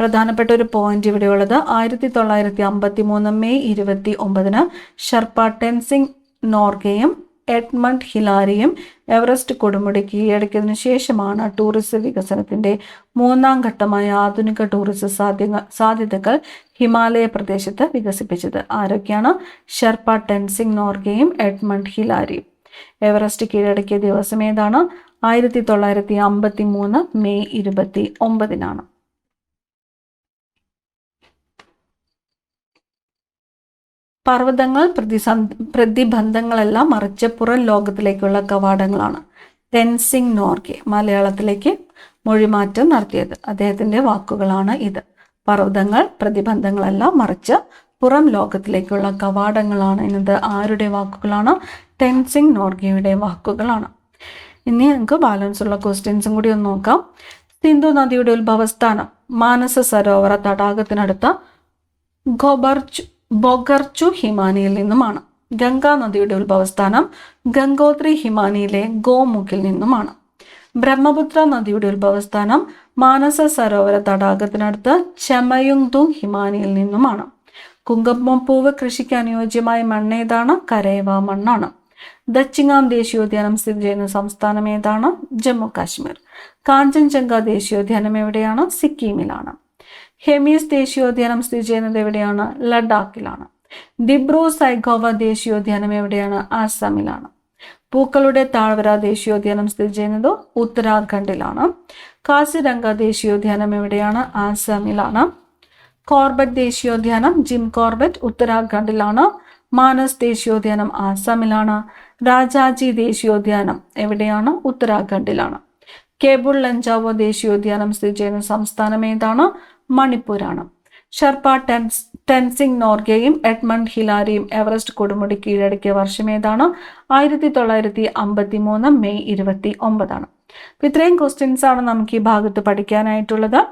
പ്രധാനപ്പെട്ട ഒരു പോയിന്റ് ഇവിടെയുള്ളത് 1953 മെയ് 29 ഷെർപ്പ ടെൻസിംഗ് നോർഗെയും എഡ്മണ്ട് ഹിലാരിയും എവറസ്റ്റ് കൊടുമുടി കീഴടക്കിയതിനു ശേഷമാണ് ടൂറിസം വികസനത്തിന്റെ മൂന്നാം ഘട്ടമായ ആധുനിക ടൂറിസം സാധ്യതകൾ ഹിമാലയ പ്രദേശത്ത് വികസിപ്പിച്ചത്. ആരൊക്കെയാണ്? ഷെർപ്പ ടെൻസിംഗ് നോർഗെയും എഡ്മണ്ട് ഹിലാരിയും. എവറസ്റ്റ് കീഴടക്കിയ ദിവസം ഏതാണ്? 1953 മെയ് 29. പർവ്വതങ്ങൾ പ്രതിബന്ധങ്ങളെല്ലാം മറിച്ച് പുറം ലോകത്തിലേക്കുള്ള കവാടങ്ങളാണ്. ടെൻസിംഗ് നോർഗെ മലയാളത്തിലേക്ക് മൊഴിമാറ്റം നടത്തിയത്. അദ്ദേഹത്തിന്റെ വാക്കുകളാണ് ഇത്. പർവ്വതങ്ങൾ പ്രതിബന്ധങ്ങളെല്ലാം മറിച്ച് പുറം ലോകത്തിലേക്കുള്ള കവാടങ്ങളാണ് എന്നത് ആരുടെ വാക്കുകളാണ്? ടെൻസിംഗ് നോർഗെയുടെ വാക്കുകളാണ്. ഇനി നമുക്ക് ബാലൻസ് ഉള്ള ക്വസ്റ്റ്യൻസും കൂടി ഒന്ന് നോക്കാം. സിന്ധു നദിയുടെ ഉത്ഭവസ്ഥാനം മാനസ സരോവര തടാകത്തിനടുത്ത ബൊഗർച്ചു ഹിമാനിയിൽ നിന്നുമാണ്. ഗംഗാ നദിയുടെ ഉത്ഭവസ്ഥാനം ഗംഗോത്രി ഹിമാനിയിലെ ഗോമുഖിൽ നിന്നുമാണ്. ബ്രഹ്മപുത്ര നദിയുടെ ഉത്ഭവസ്ഥാനം മാനസ സരോവര തടാകത്തിനടുത്ത് ചെമയുങ്തുങ് ഹിമാനിയിൽ നിന്നുമാണ്. കുങ്കുമപ്പൂവ് കൃഷിക്ക് അനുയോജ്യമായ മണ്ണ് ഏതാണ്? കരേവ മണ്ണാണ്. ദച്ചിങ്ങാം ദേശീയോദ്യാനം സ്ഥിതി ചെയ്യുന്ന സംസ്ഥാനം ഏതാണ്? ജമ്മു കാശ്മീർ. കാഞ്ചൻജംഗ ദേശീയോദ്യാനം എവിടെയാണ്? സിക്കിമിലാണ്. ഹെമീസ് ദേശീയോദ്യാനം സ്ഥിതി ചെയ്യുന്നത് എവിടെയാണ്? ലഡാക്കിലാണ്. ദിബ്രു സൈഖോവ ദേശീയോദ്യാനം എവിടെയാണ്? ആസാമിലാണ്. പൂക്കളുടെ താഴ്വര ദേശീയോദ്യാനം സ്ഥിതി ചെയ്യുന്നത് ഉത്തരാഖണ്ഡിലാണ്. കാസിരംഗ ദേശീയോദ്യാനം എവിടെയാണ്? ആസാമിലാണ്. കോർബറ്റ് ദേശീയോദ്യാനം ജിം കോർബറ്റ് ഉത്തരാഖണ്ഡിലാണ്. മാനസ് ദേശീയോദ്യാനം ആസാമിലാണ്. രാജാജി ദേശീയോദ്യാനം എവിടെയാണ്? ഉത്തരാഖണ്ഡിലാണ്. കേബിൾ ലഞ്ചാവോ ദേശീയോദ്യാനം സ്ഥിതി ചെയ്യുന്ന സംസ്ഥാനം ഏതാണ്? മണിപ്പൂരാണ്. ഷെർപ്പ ടെൻസിംഗ് നോർഗെയും എഡ്മണ്ട് ഹിലാരിയും എവറസ്റ്റ് കൊടുമുടി കീഴടക്കിയ വർഷം ഏതാണ്? 1953 മെയ് 29. ഇത്രയും ക്വസ്റ്റ്യൻസ് ആണ് നമുക്ക് ഈ ഭാഗത്ത് പഠിക്കാനായിട്ടുള്ളത്.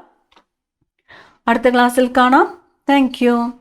അടുത്ത ക്ലാസ്സിൽ കാണാം. Thank you.